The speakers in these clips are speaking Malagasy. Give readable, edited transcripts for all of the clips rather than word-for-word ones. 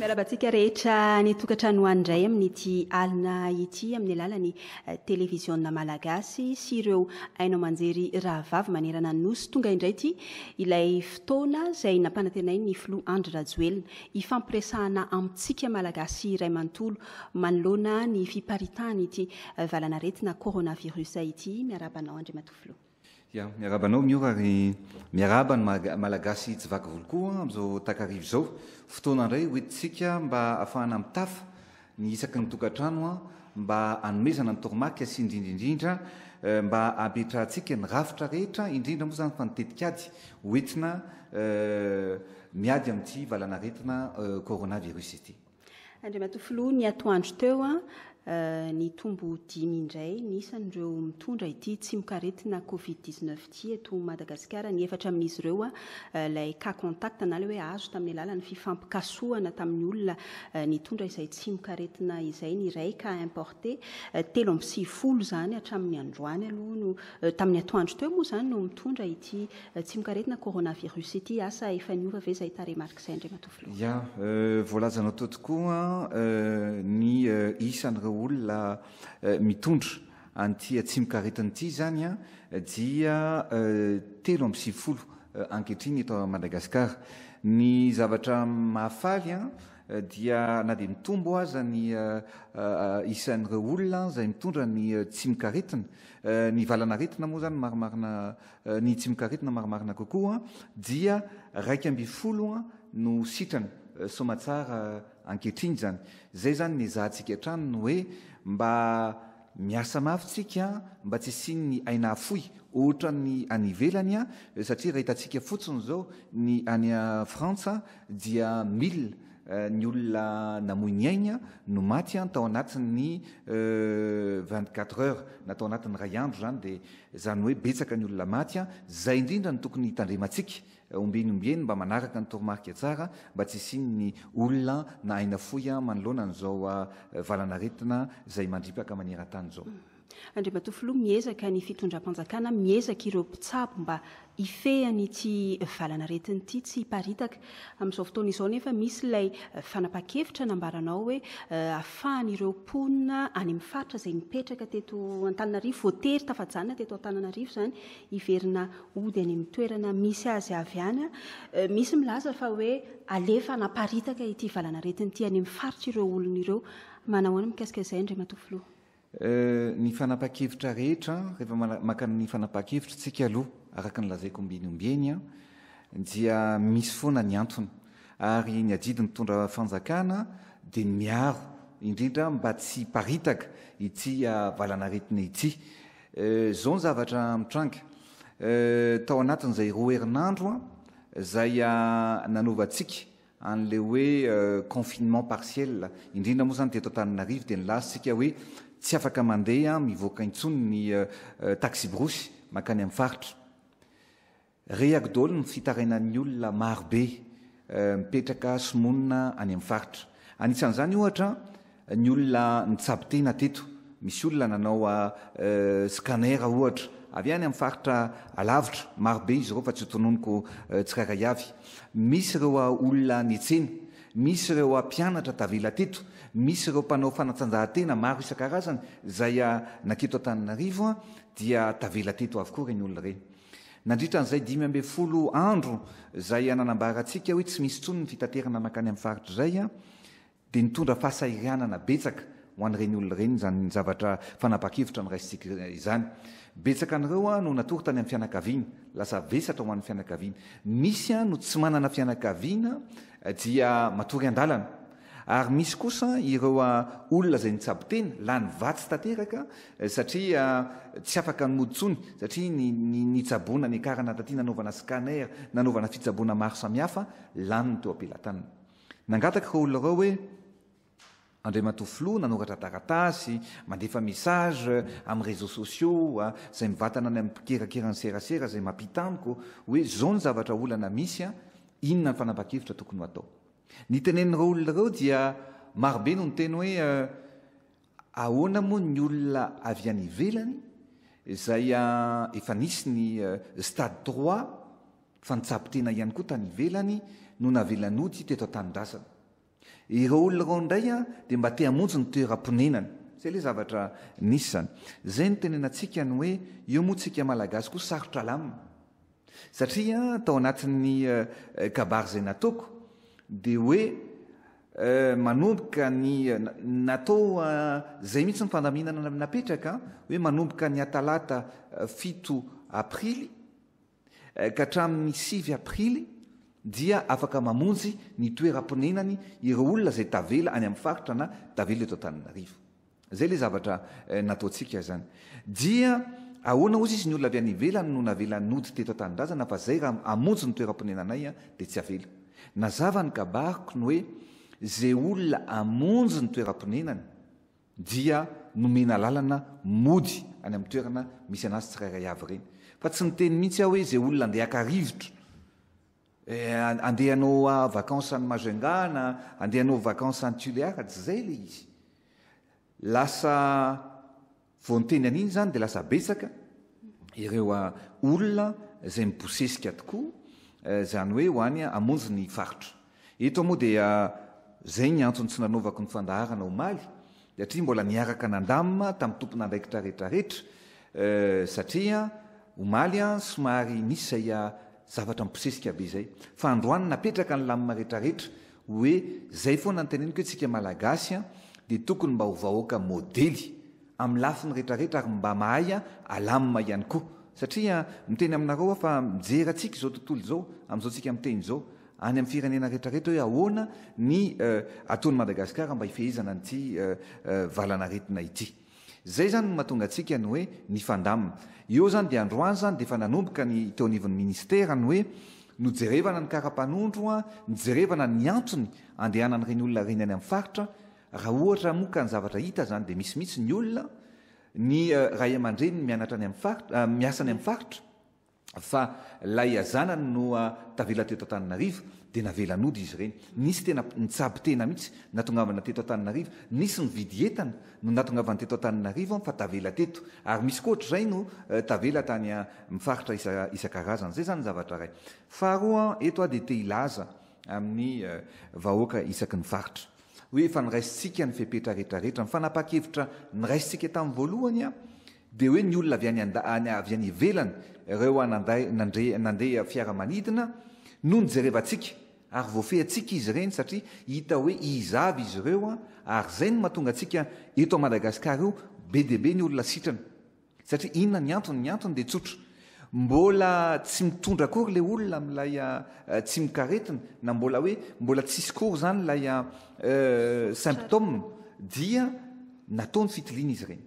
Miarabantsika rehetra ny tokantrano andray amin'ity alina ity amin'ny alalan'ny televiziona malagasy sy ireo haino manjery rahavavy manerana ny nosy. Tonga indray ity ilay fotoana izay nampanantenay ny filoha Andry Rajoelina ifampiresahana amintsika malagasy iray manontolo manoloana ny fiparitahana ity valanaretina coronavirus ity. Miarabanao Andry Matofilo. Ya, miarabanao miora ary miaraba ny malagasy tsy vaky voloko amin'izao takarivo izao. Fotoana indray hoentintsika mba ahafahana mitafa ny isaky ny tokantrano mba hanomezana ny toromarika sy indrindra mba hapetrahantsika ny rafitra rehetra indrindra moa zany fa ny tetikady hoentina miady amin'ity valanaretina coronavirus ity. Andry Matofilo, ny atoandro teo ny tombo 10 indray nisan'ireo mitondra ity tsimok'aretina Covid-19 ity eto Madagasikara. Ny efatra amin'izy ireo ilay cas contact na ilay hoe azo tamin'ny alalan'ny fifampikasohana tamin'ny olona nitondra izay tsimok'aretina izay ny iray cas importé 3 zany hatramin'ny androany aloha no tamin'ny atoandro teo moa zany no mitondra ity tsimok'aretina coronavirus ity. Asa efa niova ve izay tarehimarika izay Andry Matofilo? Ya, voalazanao teo tokoa ny isan'ireo olona mitondra an'ity tsimok'aretina ity zany dia 3 ankehitriny eto Madagasikara. Ny zavatra mahafaly dia na dia mitombo aza ny isan'ireo olona izay mitondra ny tsimok'aretina. Ny valanaretina moa zany marimarina ny tsimok'aretina marimarina kokoa dia 12 no sitrany somatsara ankehitriny zany. Zay zany ny zahantsika hatrany no hoe mba miasa mafy tsika mba tsy isiany aina fohy ohatra ny any ivelany satria raha hitantsika fotsiny zao ny any Frantsa dia 1000 ny olona namoy ny aina no maty tao anatin'ny 24 heures na tao anatin'ny ray andro zany dia zany hoe betsaka ny olona maty zay indrindra ny tokony hitandremantsika ombeny mba manaraka ny toromarika tsara mba tsy isiany olona na aina fohy manoloana n'izao valanaretina izay mandripaka maneran-tany zao. Andry Matofilo, miezaka ny fitondram-panjakana, miezaka ireo mpitsabo mba ifehany ity valanaretina ity tsy hiparitaka. Amin'izao fotoana izao nefa misy ilay fanapa-kevitra nambaranao hoe ahafahan'ireo mponina any amin'ny faritra izay mipetraka teto Antananarivo, voatery tafajanona teto Antananarivo zany hiverina ody any amin'ny toerana misy azy avy any. Misy milaza fa hoe alefa naparitaka ity valanaretina ity any amin'ny faritra ireo olona ireo. Manao any mikasika izay Andry Matofilo? Ny fanapa-kevitra rehetra rehefa makany ny fanapa-kevitra tsika aloha araka ny lazaiko ombeny dia misy foana ny antony ary ny adidy mitondra fanjakana dia miaro indrindra mba tsy paritaka ity valanaretina ity. Zao ny zavatra mitranga tao anatin'izay 2 herinandro zay nanovantsika an'le hoe confinement partiel indrindra moa zany teto Antananarivo dia nilazatsika hoe tsy afaka mandeha mivoaka intsony ny taxi brosy makany amin'ny faritra. Rehaky daholo ny fitarainan'ny olona marobe mipetraka somonina any amin'ny faritra. Anisan'izany ohatra ny olona nitsabo tena teto. Misy olona nanao scanner ohatra avy any amin'ny faritra alavitra marobe izy ireo fa tsy tononoko tsirairay avy. Misy ireo olona nitsena, misy ireo mpianatra tavela teto, misy ireo mpanao fanatsanjahantena maro isan-karazany zay naketo Antananarivo dia tavela teto avokoa reny olona reny. Nandritra an'izay 12 andro zay nanambaratsika hoe tsy misy tsony ny fitaterana makany amin'ny faritra zay dia nitondra fahasahiranana betsaka ho an'ireny olona reny zany ny zavatra fanapa-kevitra ny raisitsika izany. Betsaka an'ireo no natory tany amin'ny fianakaviana, lasa vesatra ho an'ny fianakaviana. Misy no tsy manana fianakaviana dia matory an-dalana. Ary misy kosa ireo olona izay nitsabo tena lany vatsy tanteraka satria tsy afaka nymoditsony satria ny tsaboana ny akarana taty nanaovana scanner, nanaovana fitsaboana maro samihafa lany ny teo am-pelantanana. Nangataka ireo olona ireo hoe Andry Matofilo nanoratra taratasy, mandefa message amin'ny réseaux sociaux izay mivatana any amin'ny mpikerakera ny serasera izay mampitamiko hoe zao ny zavatra olana misy inona ny fanapa-kevitra tokony ho atao. Ny tenen'ireo olona ireo dia marobe no niteny hoe ahoana moa ny olona avy any ivelany izay efa nisy ny stade 3 fa nitsabo tena ihany koa tany ivelany no navelan'ody teto an-tanindrasana. ireo olona reo indray a dia mba te hamonjy ny toeram-ponenany zay le zavatra nisy zany zay no tenenantsika ny hoe eo moa tsika malagasy koa sarotra lamina satria tao anatin'ny kabary zay nataoko dia hoe manomboka ny natao zay mihitsy ny fandaminana napetraka hoe manomboka ny atalata 7 aprily ka hatramin'ny 6 aprily dia afaka mamonjy ny toeram-ponenany ireo olona zay tavela any amin'ny faritra na tavela eto Antananarivo zay le zavatra nataontsika zany dia ahoana ozy izy ny olona avy any ivelany no navela nody teto an-tanindrazana fa zay raha amonjy ny toeram-ponenanay dia tsy avela nazava ny kabariko ny hoe zay olona amonjy ny toeram-ponenany dia nomena lalana mody any amin'ny toerana misy anazy tsirairay avy reny fa tsy niteny mihitsy aho hoe zay olona andeha aka-rivotra andeha hanao vakansa any Majunga na andeha hanao vakansa any Tuléar tsy zay le izy lasa voanteny an'iny zany dia lasa betsaka ireo olona zay mibosesika tokoa zany hoe ho any amonjy ny faritra eto moa dia zay ny antony tsy nanaovako ny fandaharana omaly satria mbola niaraka nandamina tamin'ny tompon'andraikitra rehetrarehetra satria omaly somary misy zay zavatra mibosesika be zay fa androany napetraka ny lamina rehetrarehetra hoe zay foana ny teneniko hoe tsika malagasy dia tokony mba ho vahoaka modely amin'ny lafiny rehetrarehetra ary mba mahay alamina ihany koa satria miteny aminareo fa mijery atsika izao tontolo izao amin'izao tsika miteny izao any amin'ny firenena rehetrarehetra hoe ahoana ny ataon'ny Madagasikara mba hifehezana an'ity valanaretina ity zay zany no mahatonga atsika ny hoe ny fandamina eo zany dia androany zany dia efa nanomboka ny teo anivon'ny ministera ny hoe nojerevana ny kara-panondro nijerevana ny antony andehanany reny olona reny any amin'ny faritra raha ohatra moa ka ny zavatra hita zany dia misy mihitsy ny olona ny ray aman-dreny mianatra any amin'ny faritra miasa any amin'ny faritra fa lay azanany no tavela teto Antananarivo dia navelanody izy reny nisy tena nitsabo tena mihitsy natongavana teto Antananarivo nisy nividy entana no natongavana teto Antananarivo fa tavela teto ary misy koatra zay no tavela tany mifaritra isan-karazany zay zany zavatra ray faharoa eto dia te ilaza amin'ny vahoaka isaky ny faritra hoe efa niraisitsika ny fepetra rehetrarehetra ny fanapa-kevitra niraisitsika tamin'ny voalohany dia hoe ny olona avy any ivelany ireo nandeha fiaramanidina no nijerevantsika ary voafehantsika izy reny satria hita hoe izavy izy ireo ary zay no mahatonga atsika eto a Madagasikara io be dia be ny olona sitrana satria inona ny antony dia tsotra mbola tsy mitondra akory le olona amin'ilay tsy mikaretina na mbola tsisy kory zany ilay symptôme dia nataony fitiliana izy reny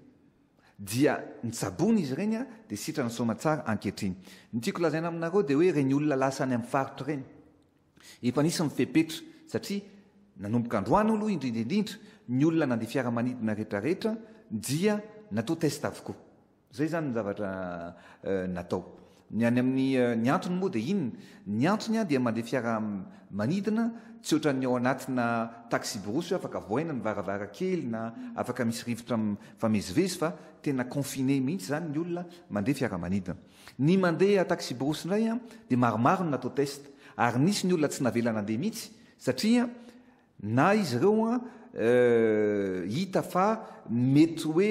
dia nitsabony izy reny dia sitrana somatsara ankehitriny ny tiako lazaina aminareo dia hoe reny olona lasa any amin'ny faritra reny efa nisy mifepetra satria nanomboka androany aloha indrindraindrindra ny olona nandeha fiaramanidina rehetrarehetra dia natao test avokoa zay zany ny zavatra natao ny any amin'ny ny antony moa dia inona ny antony dia mandeha fiaramanidina tsy ohatra ny ao anatina taxi borosy afaka voaina ny varavarakely na afaka misy rivotra famezivezy fa tena confiné mihitsy zany ny olona mandeha fiaramanidina ny mandeha taxi borosy indray dia maromaro no natao test ary nisy ny olona tsy navela nandeha mihitsy satria na izy ireo hita fa mety hoe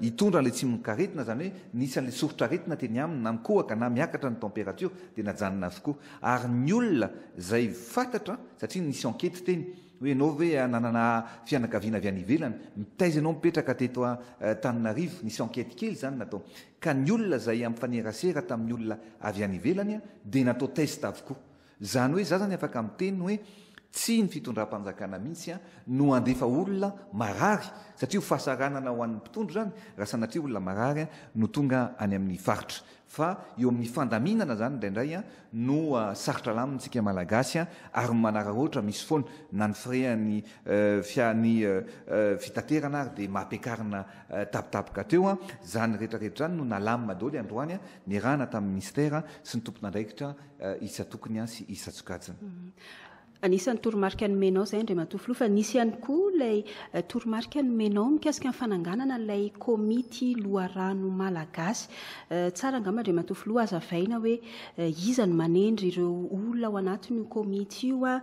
hitondra an'ilay tsy mikaretina zany hoe nisy an'ilay sorotra aretina teny aminy na mikohaka na miakatra ny température dia najanona avokoa ary ny olona zay fantatra satria nisy enquête teny hoe ianao hoe nanana fianakaviana avy any ivelany mitaiza ianao mipetraka teto Antananarivo nisy enquête kely zany natao ka ny olona zay amin'ny fanerasera tamin'ny olona avy any ivelany dia natao test avokoa zany hoe za zany afaka miteny hoe tsy ny fitondram-panjakana mihitsy no andefa olona marary satria ho fahasaranana ho an'ny mpitondro zany raha sanatria olona marary no tonga any amin'ny faritra fa eo amin'ny fandaminana zany indraindray no sarotra lamintsika malagasy ary manara ohatra misy foana na ny freany fiany fitaterana ary dia mampiakarina tapitapoka teo zany rehetrarehetra zany no nalamina daholo androany ny rahana tamin'ny ministera sy ny tompon'andraikitra isa tokony sy isa tsokajiny Anisan'ny toromarika nomenao zay Andry Matofiloha, fa nisy ihany koa ilay toromarika nomenao mikasika ny fananganana ilay komity loharano malagasy. Tsara angamba Andry Matofiloha azavaina hoe iza no manendry ireo olona ao anatin'io komity io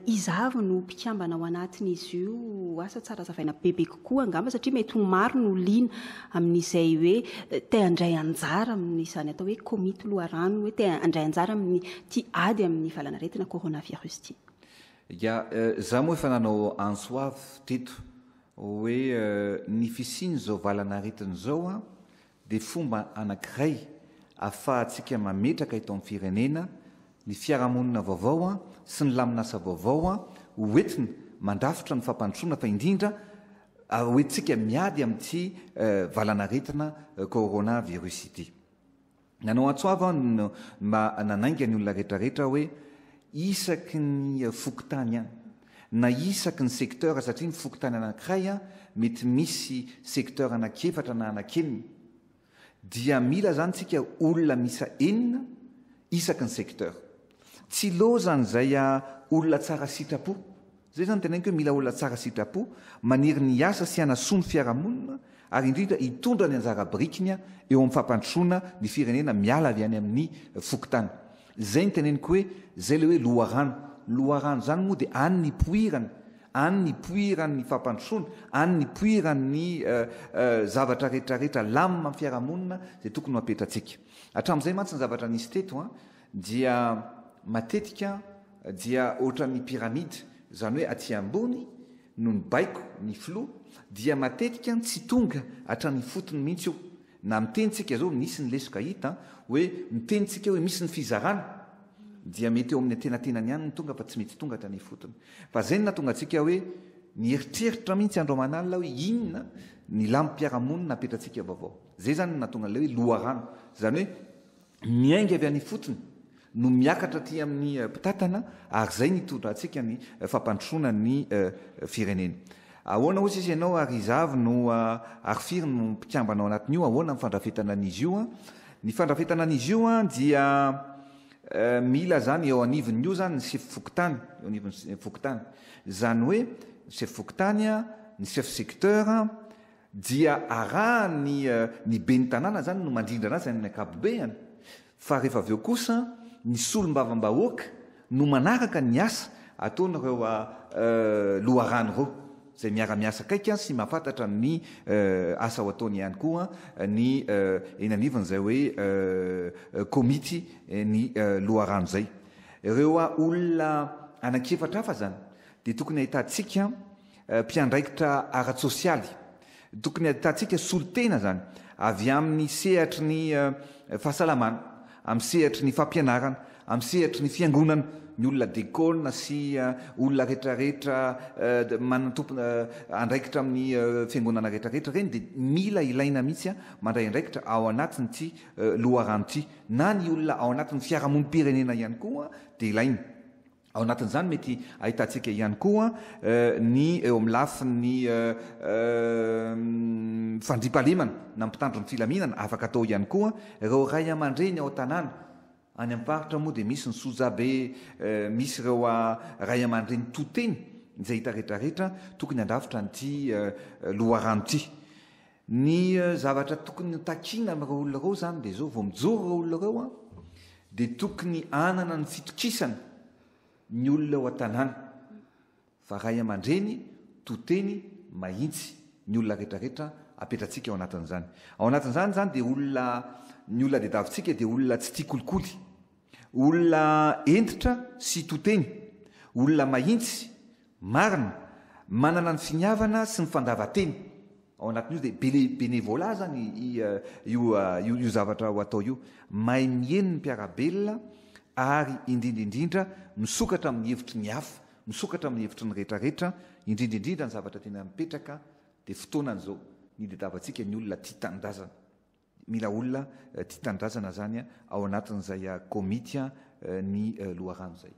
izavy no mpikambana ao anatin'izy io, asa tsara azavaina bebe kokoa angamba satria mety ho maro no liana amin'izay hoe te handray anjara amin'izany atao hoe komity loharano, hoe te handray anjara amin'ny ty ady amin'ny valanaretina coronavirus ty. Ya za moa efa nanao ansoavy teto hoe ny fisiny zao valanaretina zao dia fomba anankiray ahafahantsika mametraka eto amin'ny firenena ny fiarahamonina vaovao sy ny laminasa vaovao hoentina mandrafitra ny fampandrosoana fa indrindra hoentsika miady amin'ity valanaretina coronavirus ity. Nanao antsoava nanainga ny olona rehetrarehetra hoe isaky ny fokotany any na isaky ny secteur satria ny fokotany anankiray mety misy secteur anankiefatra na anankenina dia mila zany tsika olona misa enina isaky ny secteur. Tsy lozany zay olona tsara sitrapo, zay zany teneniko hoe mila olona tsara sitrapo maniry ny asa sy anasoa ny fiarahamonina ary indrindra hitondra ny anjara birikiny eo amin'ny fampandrosoana ny firenena miala avy any amin'ny fokotany. Zay ny teneniko hoe zay le hoe loharano. Loharano zany moa dia any ny poirany, any ny poiran'ny fampandrosoana, any ny poiran'ny zavatra rehetrarehetra lamina amin'ny fiarahamonina zay tokony mapetratsika. Hatramin'izay mantsy ny zavatra nisy teto dia matetika dia ohatran'ny piramide, zany hoe aty ambony no ny baiko ny filoha dia matetika tsy tonga hatrany fotony mihitsy io. Na mitenitsika zao misy ny lesoka hita hoe mitenitsika hoe misy ny fizarana dia mety eo amin'ny atenatenany ihany ny tonga fa tsy mety tonga hatrany fotony. Fa zay natonga atsika hoe nieritreritra mihitsy andro aman'alina hoe inona ny lamim-piarahamonina napetratsika vaovao. Zay zany natonga ilay hoe loharano, zany hoe miainga avy any fotony no miakatra aty amin'ny mpitatana ary zay nitondra atsika ny fampandrosoana ny firenena. Ahoana ohatsy izy ianao ary izavy no ary firy no mpikambana ao anatin'io, ahoana ny fandrafetana an'izy io? Ny fandrafetana an'izy io dia mila zany eo anivon'io zany ny chef fokotany, eo anivon'ny fokotany. Zany hoe chef fokotany, ny chef secteur dia arahany ben'ny tanàna zany no mandrindra anazy any ankapobeny. Fa rehefa avy eo kosa ny solombavam-bahoaka no manaraka ny asa ataon'ireo loharano reo zay miara-miasa kaiky sy mahafantatra ny asa ho ataony ihany koa ny eny anivon'izay hoe komity ny loharano zay. Ireo olona anankefatra hafa zany dia tokony ahitantsika mpiandraikitra ara-tsosialy, tokony ahitantsika solotena zany avy amin'ny sehatry ny fahasalamana, amin'ny sehatry ny fampianarana, amin'ny sehatry ny fiangonana, ny olona dekôlina sy olona rehetrarehetra manatompo andraikitra amin'ny fiangonana rehetrarehetra reny dia mila ilaina mihitsy mandray andraikitra ao anatiny ity loharano ity, na ny olona ao anatin'ny fiarahamonim-pirenena ihany koa dia ilaina. Ao anatin'izany mety ahitantsika ihany koa ny eo amin'ny lafin'ny fandriampahalemana na mpitandro ny filaminana afaka atao ihany koa ireo ray aman-dreny ao tanàna. Any amin'ny faritra moa dia misy ny sojabe, misy ireo ray aman-dreny toteny izay hita rehetrarehetra tokony handrafitra n'ity loharano ity. Ny zavatra tokony takiana amin'ireo olona ireo zany dia zao vao mijoro ireo olona ireo dia tokony anana ny fitokisana ny olona ao an-tanàna fa ray aman-dreny toteny mahitsy ny olona rehetrarehetra apetratsika ao anatin'izany. Ao anatin'izany zany dia olona ny olona dediavintsika dia olona tsy tia kolikoly, olona entitra sy toteny, olona mahitsy, marina, manana ny finiavana sy ny fandavateny. Ao anatin'io dia bénévolat zany io zavatra ho atao io, mahay mihaino ny mpiarabelona ary indrindraindrindra misokatra amin'ny hevitry ny hafa, misokatra amin'ny hevitry ny rehetrarehetra, indrindraindrindra ny zavatra tena mipetraka dia fotoanan'izao ny dediavantsika ny olona tia tanindrazana. Mila olona tia tanindrazana zany ao anatin'izay komity ny loharano zay.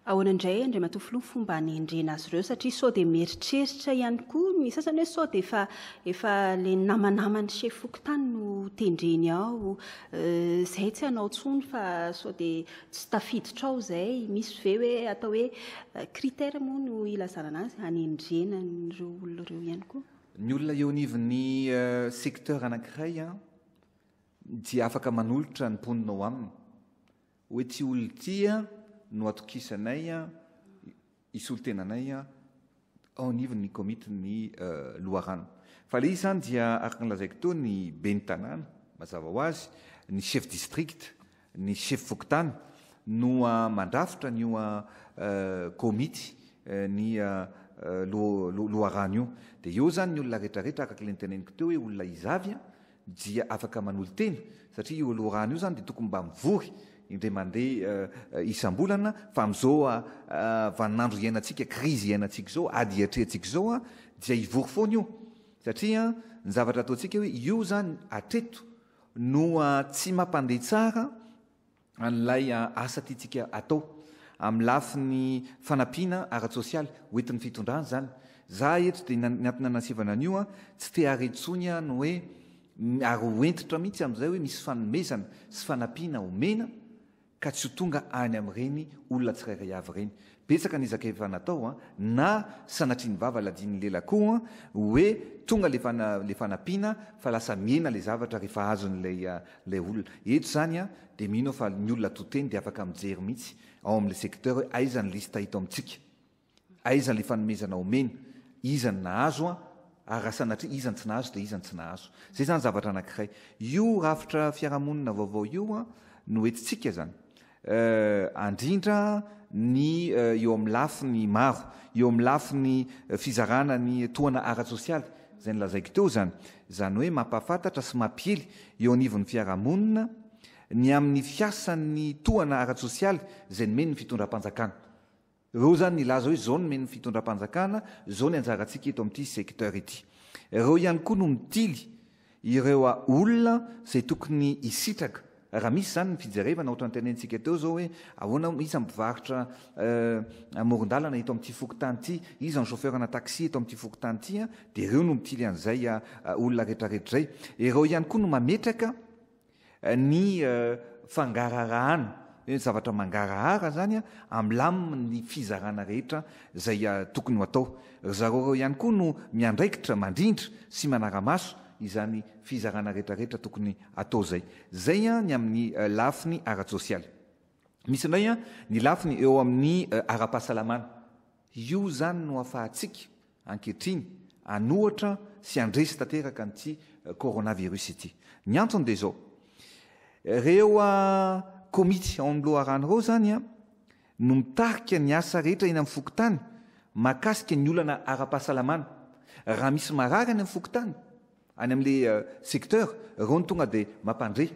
ahoan'indray andray matofilo fomba nyendrena azy ireo satria sao dia mieritreritra ihany koa ny sasany hoe sao dia efa le namanamany chef fokontany no tendreny ao izay tsy hanao tsony fa sao dia tsy tafiditra ao izay misy ve hoe atao hoe critère moa no ilazana azy hanendrena ireo olona ireo ihany koa ny olona eo anivon'ny secteur anankiray a dia afaka manolotra ny mponinao aminy hoe ty olona tya no atokisanay a isolo-tenanay a ao anivon'ny komity ny loharano fa le izy zany dia araka nylazaiko teo ny beny tanàna mazava ho azy ny chef district ny chef fokontany no mandrafitra ny io komity ny loharano io dia eo zany ny olona rehetrarehetra araka le nyteneniko teo hoe olona izavy a dia afaka manolo teny satria io loharano io zany dia tokony mba mivory indray mandeha isam-bolana fa amin'izao vaninandro iainantsika krizy iainantsika zao ady atrehantsika zao a dia ivory foana io satria ny zavatra ataontsika hoe io zany atreto no tsy mampandeha tsara an'ilay asa tiantsika atao amin'ny lafiny fanampiana ara-tsosialy hoentin'ny fitondrana zany za eto dia niantona nasivana an'io a tsy te aretsony a no hoe ary hoentitra mihitsy amin'izay hoe misy fanomezana sy fanampiana omena ka tsy ho tonga any amin'ireny olona tsirairay avy ireny betsaka ny izaka efa natao a na sanatriany vava ladiany lelakoa hoe tonga le fanampiana fa lasa miena le zavatra rehefa azon'lay olona eto zany a dia mino fa ny olona toteny dia afaka mijery mihitsy ao amin'le secteur hoe aizany lista hito amintsika aizany le fanomezana omena izany nahazo a ary raha sanatria izany tsy nahazo dia izany tsy nahazo zay zany zavatra anankiray io rafitra fiarahamonina vaovao io a no entintsika zany andrindra ny eo amin'ny lafiny maro eo amin'ny lafiny fizarana ny tohana ara-tsosialy zay nylazaiko teo zany hoe mampahafantatra sy mampiely eo anivon'ny fiarahamonina ny amin'ny fiasan'ny tohana ara-tsosialy zay nomeny ny fitondram-panjakana ireo zany nilaza hoe zao nomeny ny fitondram-panjakana zao ny anjarantsika eto amin'ity secteur ity ireo ihany koa no mitily ireo olona zay tokony hisitraka raha misy zany ny fijerevana ohatra nytenentsika teo zao hoe ahoana izy ampivarotra amoron-dalana eto amin'ity fokontany ity izy ny chauffeurna taxi eto amin'ity fokontany ity a dia ireo no mitily an'izay olona rehetrarehetra zay ireo ihany koa no mametraka ny fangararahana hoe zavatra mangarahara zany a am'laminy fizarana rehetra zay tokony ho atao zareo ihany koa no miandraikitra mandrindra sy manara-maso izany fizarana rehetrarehetra tokony atao zay a ny amin'ny lafiny ara-tsosialy misy indray a ny lafiny eo amin'ny ara-pahasalamana io zany no afahantsika ankehitriny anohatra sy andresy tanteraka an'ity coronavirus ity ny antony dia zao reo komity ao amin'ny loharano ireo zany a no mitarika ny asa rehetra eny amin'ny fokotany mahakasika ny olana ara-pahasalamana raha misy marary any amin'ny fokotany any amin'le secteur ireo ny tonga dia mampandre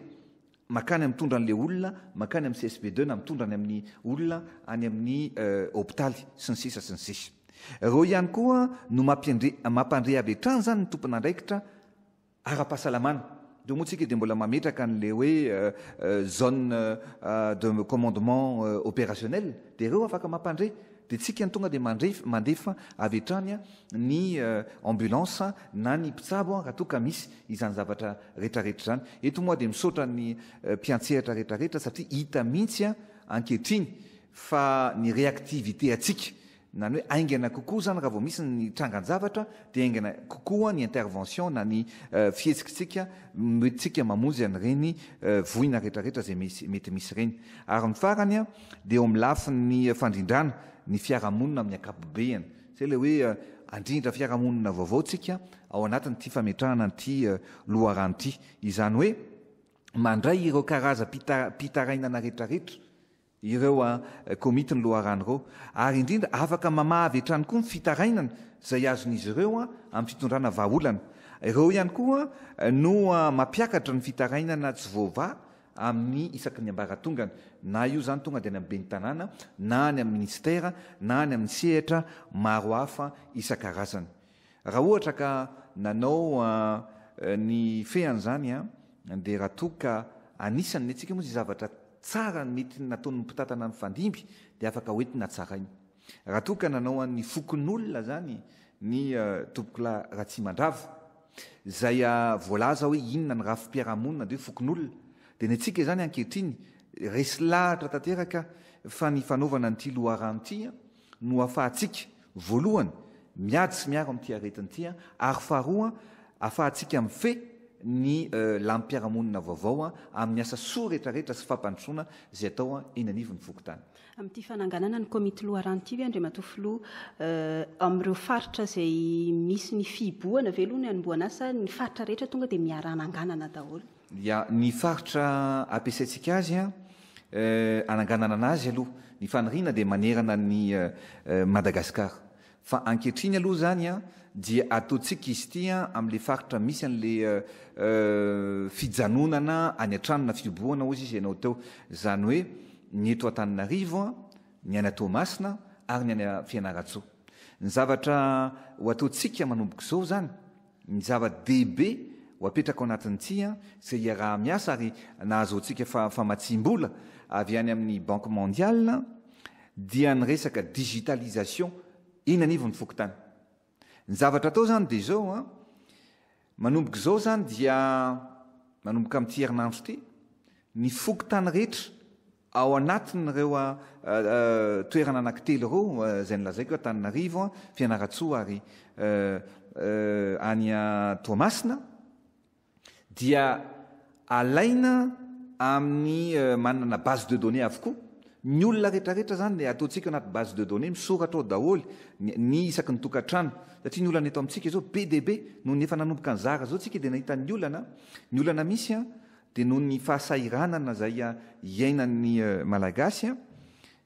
makany amin'ny mitondra an'le olona makany amin'ny CSB2 na mitondra any amin'ny olona any amin'ny hôpitaly sy ny sisa sy ny sisa ireo ihany koa no mampandre avy hatrany zany ny tompon'andraikitra ara-pahasalamana dia moa tsika dia mbola mametraka an'le hoe zone de commandement opérationnel dia ireo afaka mampandre dia tsika ny tonga dia mandefa avy hatrany ny ambulance na ny mpitsabo raha toa ka misy izany zavatra rehetrarehetra zany eto moa dia misaotra ny mpiantsehatra rehetrarehetra satria hita mihitsy ankehitriny fa ny réactivité atsika nany hoe aingana kokoa zany raha vao misy ny trangan-javatra dia aingana kokoa ny intervention na ny fihetsikatsika metytsika mamonjy an'ireny voina rehetrarehetra zay mety misy ireny ary ny farany dia eo amin'ny lafiny fandrindrana ny fiarahamonina amin'ny akapobeany zay le hoe andrindra fiarahamonina vaovao tsika ao anatin'ity fametrahana n'ity loharano ity izany hoe mandray ireo karaza pitarainana rehetrarehetra ireo komity ny loharano ireo ary indrindra afaka mamavy hatrany koa ny fitarainana zay azon'izy ireo amin'ny fitondrana vahaolana ireo ihany koa no mampiakatra ny fitarainana tsy voava amin'ny isaky ny ambaratongany na io zany tonga dia any amin'ny beny tanàna na ny amin'ny ministera na ny amin'ny sehatra maro hafa isan-karazany raha ohatra ka nanao ny feany zany dia raha toa ka anisany ny atsika moa zay zavatra tsara mety nataony mpitatana amin'ny fandimby dia afaka hoentina tsarainy raha toa ka nanao an'ny fokon'olona zany ny tombokola Ratsimandrava zay voalaza hoe inona ny rafim-piarahamonina de hoe fokon'olona dia ny antsika zany ankehitriny resy lahatra tanteraka fa ny fanaovana nyity loharano ity no ahafahantsika voalohany miady sy miaro amin'ity aretin'ity ary faharoa ahafahantsika mife ny lampim-piarahamonina vaovao amin'ny asa soa rehetrarehetra sy fampandrosoana zay atao eny anivon'ny fokotany. Amin'ity fananganana ny komity loharano ity Andriamatoa Filoha amin'ireo faritra izay misy ny fiboana ve aloha ny anomboana asa ny faritra rehetra tonga dia miara-ananganana daholo? Ya ny faritra ampiasaintsika azy ananganana anazy aloha ny faniriana dia manerana ny Madagasikara fa ankehitriny aloha zany dia ataontsika izy ity amin'le faritra misy an'le fijanonana any an-tranona fiboana ozy izy ianao teo zany hoe ny eto Antananarivo ny any Toamasina ary ny any Fianarantsoa ny zavatra ho ataontsika manomboka izao zany ny zava-dehibe ho apetraka ao anatin'ity zay iaraha miasa ary nahazoantsika famatsim-bola avy any amin'ny Banque mondiale dia ny resaka digitalisation eny anivon'ny fokotany. Ny zavatra atao zany dia zao manomboka izao zany dia manomboka amin'ity herinandro ity ny fokotany rehetra ao anatin'ireo toerana anankitelo ireo zay nilazaiko Antananarivo Fianarantsoa ary any Toamasina dia alaina amin'ny manana base de données avokoa ny olona rehetrarehetra zany dia ataontsika anaty base de données misoratra ao daholo ny isaky ny tokantrano satria ny olana eto amintsika zao be dia be noho ny efa nanomboka ny zara zao tsika dia nahita ny olana misy dia noho ny fahasairanana zay iainan'ny malagasy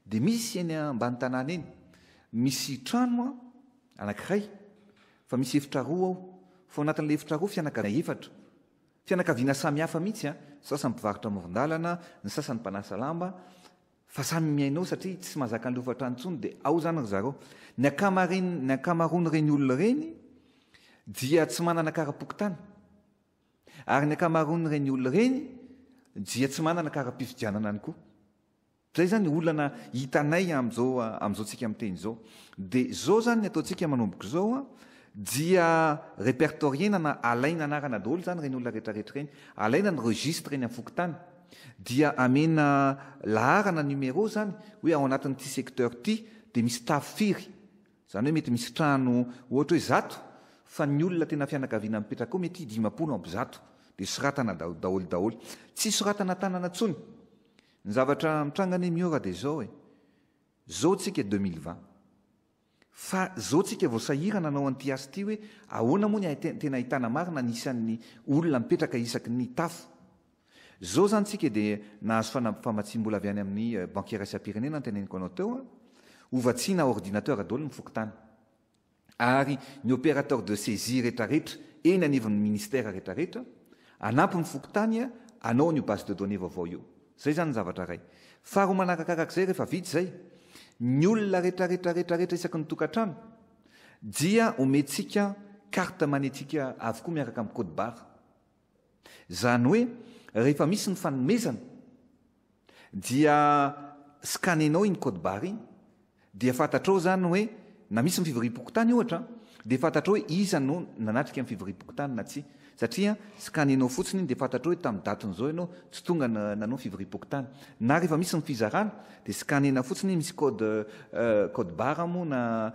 dia misy eny ambany tanàna eny misy trano anankiray fa misy efitra roa ao fa anatin'le efitra roa fianakaviana samihafa mihitsy sasany mpivarotra amoron-dalana ny sasany mpanasa lamba fa samy miainao satria tsy mahazaka ny lofatrano intsony dia ao zany ry zareo ny akamaroany reny olona reny dia tsy manana kara-pokotany ary ny akamaroany reny olona reny dia tsy manana kara-pifidianana any koa zay zany olana hitanay am'izao tsika miteny zao dia zao zany ny ataontsika manomboka zao dia répertoriena na alaina anarana daholo zany reny olona rehetrarehetra reny alaina ny registre reny amin'ny fokotany dia amena laharana numéro zany hoe ao anatin'ity secteur ity dia misy tafiry zany hoe mety misy trano ohatra hoe 100 fa ny olona tena fianakaviana mipetraka koa mety 50 ampy 100 dia soratana daholo tsy soratana tanana tsony ny zavatra mitrangana miora dia zao zao tsika 2020 fa zao tsika voasahirana nanao an'ity asa ity hoe ahoana moa ny tena ahitana marina nisan'ny olona mipetraka isaky ny tafo zao zany tsika dia nahazo famatsim-bola avy any amin'ny banquière isam-pirenena teneniko anao teo ovatsiana ordinateur daholo ny fokotany ary ny opérateur de saisie rehetrarehetra eny anivon'ny ministère rehetrarehetra anampy ny fokotany anao ny base de données vaovao io zay zany ny zavatra ray faharoa manarakarak'izay rehefa vitsy zay ny olona rehetrarehetrarehetrarehetra isaky ny tokantrano dia omentsika carte magnétique avokoa miaraka amin'ny code barre zany hoe rehefa misy ny fanomezana dia scanenao iny code barre iny dia fantatrao zany hoe na misy ny fivorim-pokotany ohatra dia fantatrao hoe iza no nanatrika amin'ny fivorim-pokotany na tsy satria scanenao fotsiny iny dia fantatrao hoe tamin'ny datin'izao ianao tsy tonga nanao fivorim-pokotany na rehefa misy ny fizarana dia scanena fotsiny misy code barre moa na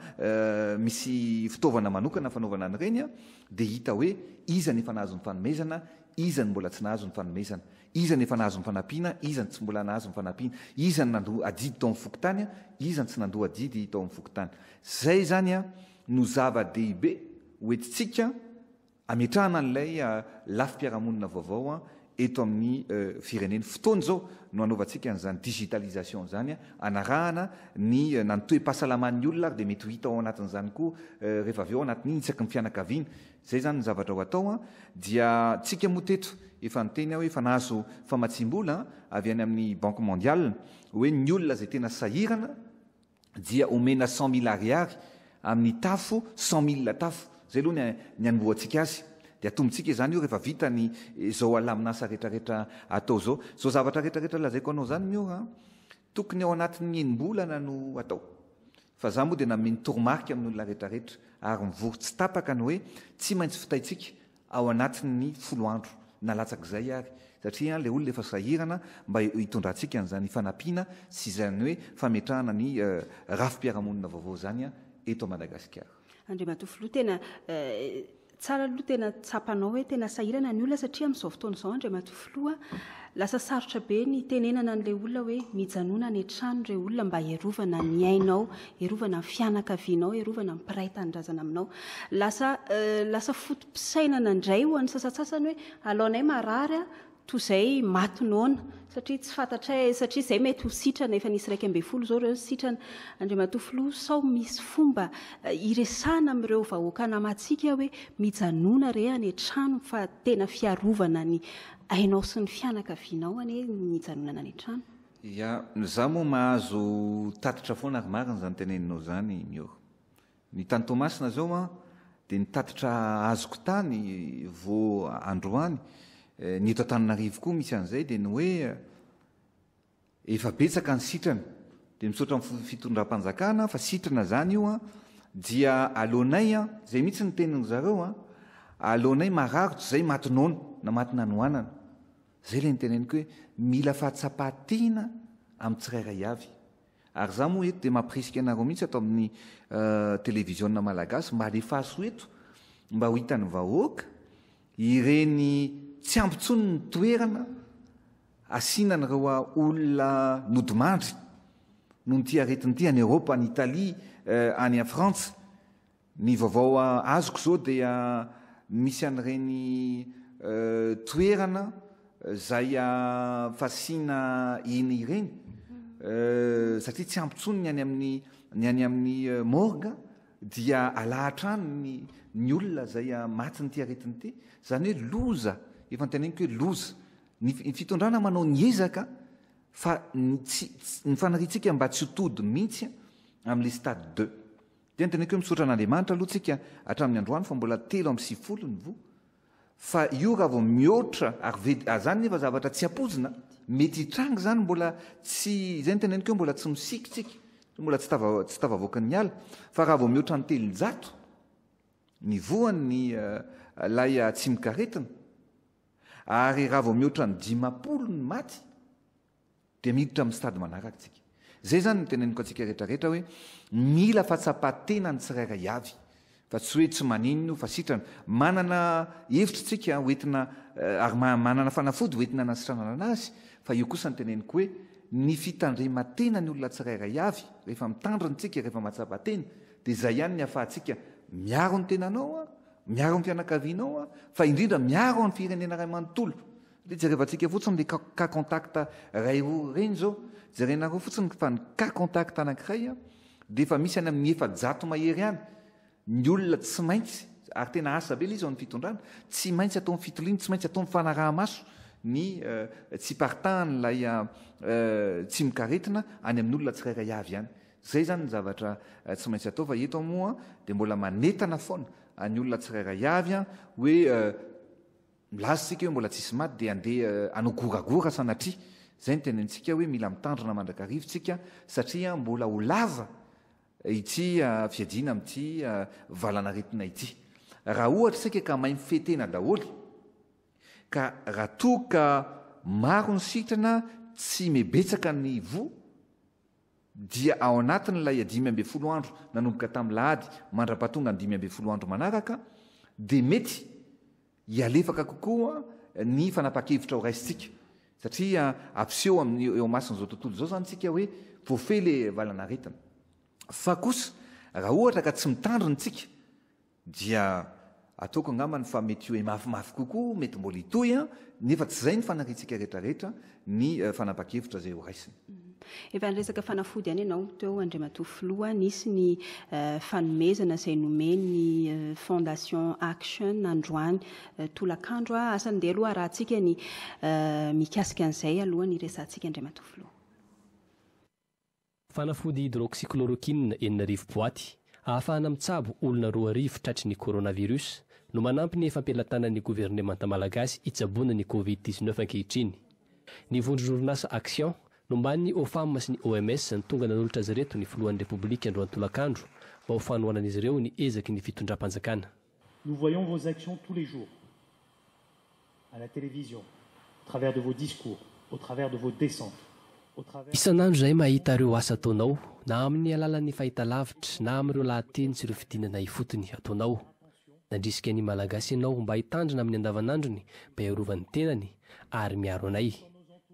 misy fitaovana manokana fanaovana an'ireny dia hita hoe iza ny efa nahazo ny fanomezana iza ny mbola tsy nahazo ny fanomezana iza ny efa nahazo ny fanampiana iza ny tsy mbola nahazo ny fanampiana iza ny nandoa adidy tao amin'ny fokotany iza ny tsy nandoa adidy tao amin'ny fokotany zay zany no zava-dehibe hoentintsika ametrahana an'ilay lafim-piarahamonina vaovao eto amin'ny fireneny fotoana zao no anaovantsika n'izany digitalisation zany anarahana ny nanotoe-pahasalaman'ny olona ary dia mety ho hita ao anatin'izany koa rehefa avy ao anatin'iny isaky ny fianakaviana zay zany ny zavatra ho atao dia tsika moa teto efa niteny hoe efa nahazo famatsim-bola avy any amin'ny Banque mondiale hoe ny olona zay tena sahirana dia omena 100 000 ariary amin'ny tafo 100 000 tafo zay aloha ny anomboantsika azy de atombotsika izany io rehefa vitany zao alaminasa rehetrarehetra atao zao zavatra rehetrarehetra lazaiko anao zany mio tokony ao anatin'ny enim-bolana no atao fa za moa dia nameny toromarika amin'olona rehetrarehetra ary mivory tsy tapaka ny hoe tsy maintsy fitaitsika ao anatin'ny 10 andro nalatsak'izay ary satria le olona efa sahirana mba hitondrantsika n'izany fanampiana sy izany hoe fametrahana ny rafim-piarahamonina vaovao zany eto Madagasikara. Andriamatofilo tena tsara aloha tena tsapanao hoe tena sahirana ny olona satria amin'izao fotoana izao Andriamatofilo lasa sarotra be ny tenenana an'ilay olona hoe mijanona ny trano ireo olona mba herovana ny ainao, herovana ny fianakavianao, herovana ny mpiray tanindrazana aminao. Lasa fotom-pisainana indray ho an'ny sasatsasany hoe alaonay marary toy izay matinoana satria tsy fantatray satria izay mety ho sitrana efa nisy 2 zao ireo sitrana. Andriamatofilo sao misy fomba iresana amin'ireo vahoaka namatsika hoe mijanona re any trano fa tena fiarovana ny ainao sy ny fianakavianao ane mijanonana any trano. Ya za moa mahazo tatitra foana ary marina zany teneninao zany mioro. Ny tany Tomasina zao dia nitatitra azoko tany vo androany ny eto Antananarivo koa misy an'izay dia ny hoe efa betsaka ny sitrana dia misaotra amin'ny fitondram-panjakana fa sitrana zany io dia alonay zay mihitsy ny tenin zareo alonay marary tsy zay matinoana na matina noanana zay le niteneniko hoe mila fahatsapatina amin'ny tsirairay avy ary za moa eto dia mampirisika anareo mihitsy atao amin'ny televiziona malagasy mba alefaso eto mba ho hitan'ny vahoaka ireny tsy ampitsony ny toerana asinan'ireo olona nodimandry noho nyty aretin'ity any Eropa, any Italia, any Frantsa. Ny vaovao azoko zao dia misy an'ireny toerana zay fasina eny ireny satria tsy ampitsony ny any amin'ny morgue dia alahatra any ny olona zay maty nyty aretin'ity zany hoe loza efa niteneniko hoe loza ny fitondrana manao ny ezaka fa ny fanaritsika mba tsy hotody mihitsy amin'le stade 2 dia niteneniko hoe misaotra an'Andriamanitra aloha tsika hatramin'ny androany fa mbola 7 ny vo fa io raha vao mihoatra ary zany nefa zavatra tsy apozina mety hitrangy zany mbola tsy zay niteneniko hoe mbola tsy misikitsika mbola tsy tavavoaka ny ala fa raha vao mihoatra ny 300 ny voany lay tsy mikaretina ary raha vao mihoatra ny 50 ny maty dia miditra amin'ny stady manarakatsika. Zay zany niteneniko atsika rehetrarehetra hoe mila fahatsapatena ny tsirairay avy fa tsy hoe tsy maninno fa sitrana manana hevitra tsika hoentina ary manana fanafody hoentina nasitranana anazy fa io kosa niteneniko hoe ny fitandrematena ny olona tsirairay avy rehefa mitandriny tsika rehefa mahatsapatena dia izay ihany ny ahafahantsika miaro ny tenanao miaro ny fianakavianao fa indrindra miaro amin'ny firenena ray manontolo. Jerevantsika fotsiny le cas contact ray reny zao jerenareo fotsiny fa ny cas contact anankiray dia efa misy any amin'ny 700 mahery any ny olona tsy maintsy ary tena asa be ilay izy ao ny fitondrana tsy maintsy atao ny fitoliana tsy maintsy atao ny fanaraha-maso ny tsy partahany lay tsy mikaretina any amin'ny olona tsirairay avy ihany. Zay zany ny zavatra tsy maintsy atao fa eto moa dia mbola manetana foana any olona tsirairay avy hoe milaza tsika hoe mbola tsisy maty dia andeha anao goragora sanatria. Zay ny tenentsika hoe mila mitandrina mandrakarivotsika satria mbola ho lava ity fiadiana amin'ity valanaretina ity. Raha ohatra tsika ka mahay mifetena daholo ka raha toa ka maro ny sitrana tsy mebetsaka ny vo dia ao anatin'ilay 5 andro nanomboka tamin'ny lahady mandra-pahatonga ny 5 andro manaraka dia mety hialefaka kokoa ny fanapa-kevitra ho raisitsika satria ampiseho amin'ny eo masin'izao tontolo zao zany tsika hoe voafehy le valanaretina. Fa kosa raha ohatra ka tsy mitandriny tsika dia ataoko angambany fa mety hoe mafimafy kokoa mety mbola hitohy nefa tsy zay ny fanaritsika rehetrarehetra ny fanapa-kevitra zay ho raisiny. Efa niresaka fanafody any ianao teo Andriamatofilo nisy ny fanomezana izay nomeny Fondation Action androany tolakandro asan'ndeha aloha rahantsika ny mikasika an'izay aloha ny resantsika Andriamatofilo. Fanafody hydroxychloroquine 9 boaty ahafahana mitsabo olona 2 tratry ny coronavirus no manampy ny fampilatanan'ny gouvernemanta malagasy hitsabona ny covid-19 ankehitriny. Ny vondron'orinasa Action no mbany OFAM sy ny OMS ny tonga nanolotra azy reto ny filohan'ny Repoblika Androany Tolakandro mba ho fanohanan'izy ireo ny ezaky ny fitondram-panjakana. Nous voyons vos actions tous les jours, à la télévision, au travers de vos discours, au travers de vos descentes. Isan'andro izay mahita ireo asa ataonao na amin'ny alalan'ny fahitalavitra na amin'ireo lahateny sy ireo fidinana ifotony ataonao. Nandrisika ny malagasy ianao mba hitandrina amin'ny andavanandrony mba hiarovan'ny tenany ary miaro anay.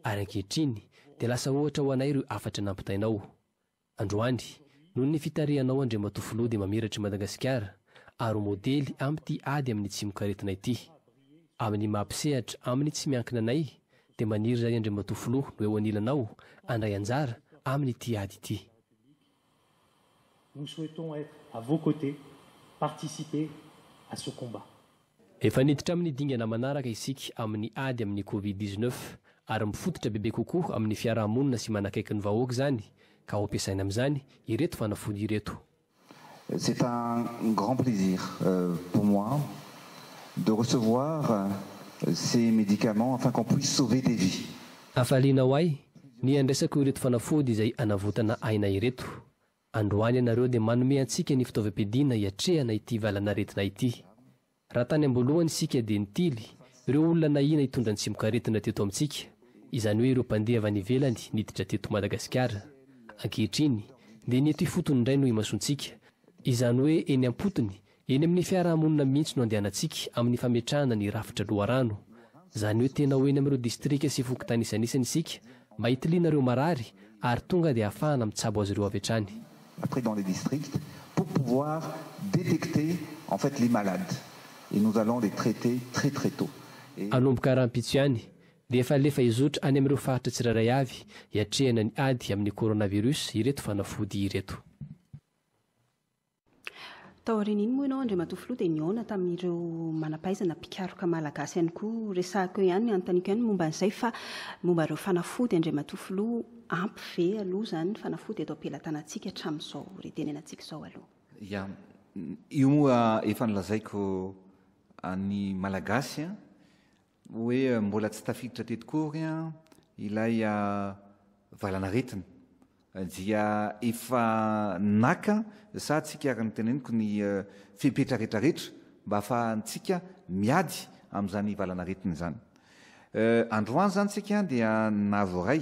Ary ankehitriny dia lasa ohatra ho anay ireo afatra nampitainao. Androany, noho ny fitarihanao Andriamatofiloha dia mamiratra Madagasikara ary modely amin'ity ady amin'ny tsy mikaretina ity. Amin'ny mampisehatra amin'ny tsy miankina anay dia maniry izay Andriamatofiloha no eo anilanao andray anjara amin'ny ity ady ity. Nous souhaitons être à vos côtés, participer à ce combat. Efa niditra amin'ny dingana manaraka isika amin'ny ady amin'ny Covid-19 ary mifototra bebe kokoa amin'ny fiarahamonina sy manakaiky ny vahoaka zany ka ho ampiasaina amin'izany ireto fanafody ireto. C'est un grand plaisir pour moi de recevoir ces médicaments afin qu'on puisse sauver des vies. Afaliana ahy ny andraisako ireto fanafody izay anavotana aina ireto. Androany ianareo dia manome antsika ny fitaovam-piadiana hiatrehana ity valanaretina ity. Raha tany amboalohany sika dia nitily ireo olona nahina hitondra ny tsy mikaretina teto amintsika, izany hoe ireo mpandeha avy any ivelany niditra teto Madagasikara. Ankehitriny dia ny eto ifotony indray no imasontsika, izany hoe eny ampotony eny amin'ny fiarahamonina mihitsy no andehanantsika amin'ny fametrahana ny rafitra loharano. Izany hoe tena ho eny amin'ireo distrika sy fokontany isan'isany isika mba hitiliana ireo marary ary tonga dia ahafahana mitsabo azy ireo avy hatrany. Après dans les districts pour pouvoir détecter en fait les malades et nous allons les traiter très très tôt. Anomboka rahampitso ihany dia efa lefa izotra any amin'ireo faritra tsirairay avy hiatrehana ny ady amin'ny coronavirus ireto fanafody ireto. Taorian'iny moa ianao Andriamatofiloha dia niona tamin'ireo manampaizana mpikaroka malagasy ihany koa resahako ihany anontaniko ihany momba an'izay fa momba ireo fanafody Andriamatofiloha ampy ve aloha zany ny fanafody eto am-pelatanantsika hatramin'izao retenenantsika izao aloha. Ya, io moa efa nilazaiko any malagasy hoe mbola tsy tafiditra tetikory ilay valanaretina dia efa naka sa tsika ary nyteneniko ny fipetra rehetrarehetra mba ahafahantsika miady amin'izany valanaretina izany. Androany zany tsika dia nahavoray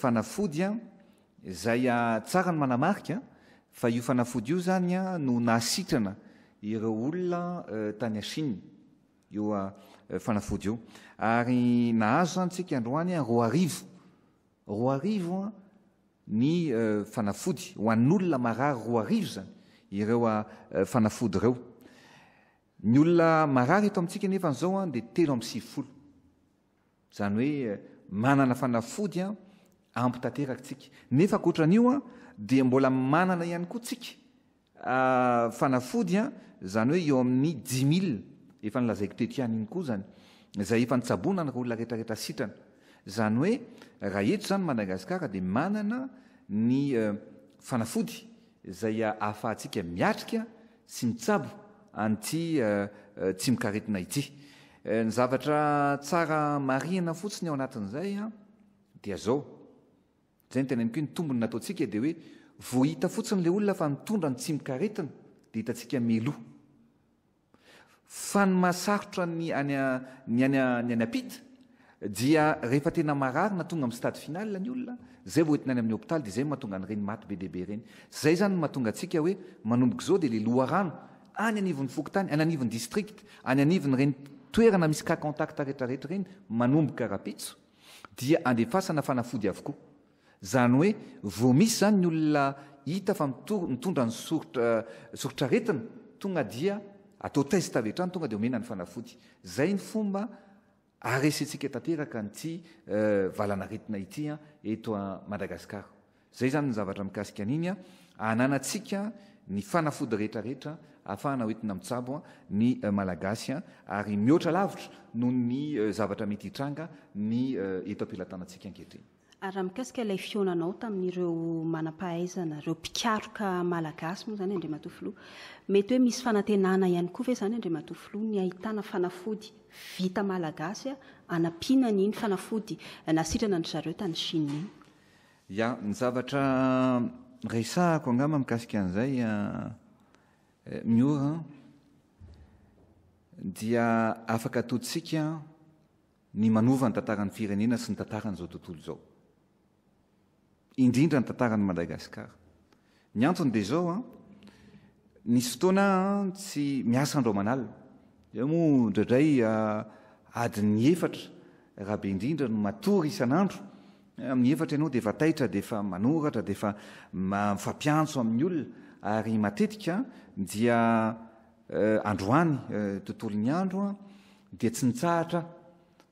fanafody izay tsara ny manamarika fa io fanafody io zany no nahasitrana ireo olona tany Chine io fanafody io ary nahazo zany tsika androany roa arivo ny fanafody ho an'olona marary roa arivo zany ireo fanafody ireo. Ny olona marary eto amintsika nefa an'izao dia 3.50. Zany hoe manana fanafody ampy tanteraky tsika. Nefa ankoatran'io dia mbola manana ihany koa tsika fanafody zany hoe eo amin'ny 10,000 efa nilazaiko teto ihany iny koa zany izay efa nitsabona ny olona rehetrarehetra sitrana. Zany hoe raha eto zany Madagasikara dia manana ny fanafody izay ahafahantsika miatrika sy mitsabo an'ity tsy mikaretina ity. Ny zavatra tsara marihana fotsiny ao anatin'izay dia zao. Zay ny teneniko ny tombony nataontsika dia hoe voahita fotsiny ilay olona fa mitondra ny tsy mikaretina dia hitantsika meloa. Fa ny mahasarotra ny any ampita dia rehefa tena marary na tonga amin'ny stade final ny olona zay vao entina any amin'ny hôpitaly dia zay mahatonga an'ireny maty be dehibe ireny. Zay zany mahatonga antsika hoe manomboka izao dia le loharano any anivon'ny fokontany, any anivon'ny district, any anivon'ny reny toerana misy cas contact rehetrarehetra reny manomboka rapitso dia andefasana fanafody avokoa. Zany hoe vao misy zany ny olona hita fa mitondra ny soritra retina tonga dia atao test avy hatrany tonga dia omena ny fanafody. Zay ny fomba aresentsika tanteraka nyty valanaretina ity eto Madagasikara. Zay zany ny zavatra mikasika an'iny ananatsika ny fanafody rehetrarehetra ahafahana hoentina mitsabo ny malagasy ary mihoatra lavitra noho ny zavatra mety hitranga ny eto am-pelatanantsika ankehitriny. Ary raha mikasika ilay fionanao tamin'ireo manam-pahaizana ireo mpikaroka malagasy moa zany Andriamatofiloha, mety hoe misy fanantenana ihany koa ve zany Andriamatofiloha ny ahitana fanafody vita malagasy anampiana n'iny fanafody nasitrana ny zareo tany Chine iny? Ya, ny zavatra resahako angamba mikasika an'izay miora dia afaka atoditsika ny manova ny tantaran'ny firenena sy ny tantaran'izao tontolo izao, indrindra ny tantaran'ny Madagasikara. Ny antony dia zao nisy fotoana tsy miasa andro aman'alina, eo moa indraindray adiny 4 raha be indrindra no matory isan'andro. Amin'ny 4 ianao dia efa taitra, dia efa manoratra, dia efa mifampiantso amin'ny olona, ary matetika dia androany tontolon'ny andro dia tsy nitsahatra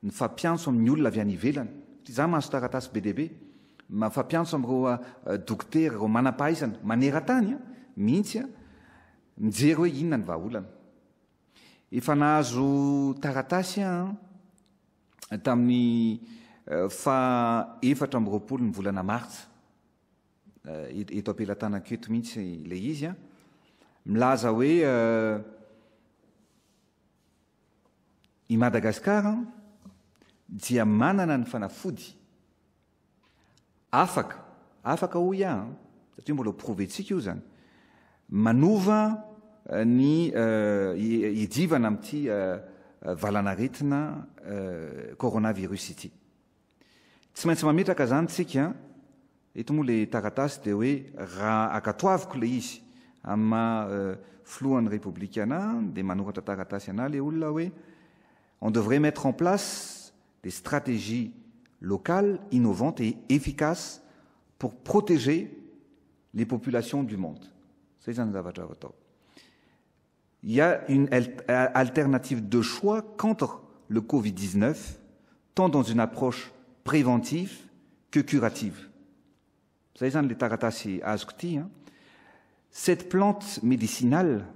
ny fampiantso amin'ny olona avy any ivelany. Za mahazo taratasy be dia be, mifampiantso amin'ireo dokotera, ireo manam-pahaizana maneran-tany mihitsy mijery hoe inona ny vahaolana. Efa nahazo taratasy tamin'ny fa 4 ny volana martsa eto ampelantananketo mihitsy ilay izy milaza hoe i Madagasikara dia manana ny fanafody afaka ho satria mbola proventsika io zany, manova ny idivana amin'ity valanaretina coronavirus ity. Tsy maintsy mametraka zany tsika eto moa le taratasy dia hoe raha akatoaviko le izy amin'ny filohan'ny républicain dia manoratra taratasy ana le olona hoe on devrait mettre en place des stratégies locales, innovantes et efficaces pour protéger les populations du monde. C'est ça, il y a une alternative de choix contre le Covid-19, tant dans une approche préventive que curative. C'est ça, les taratasi azkuti. Cette plante médicinale,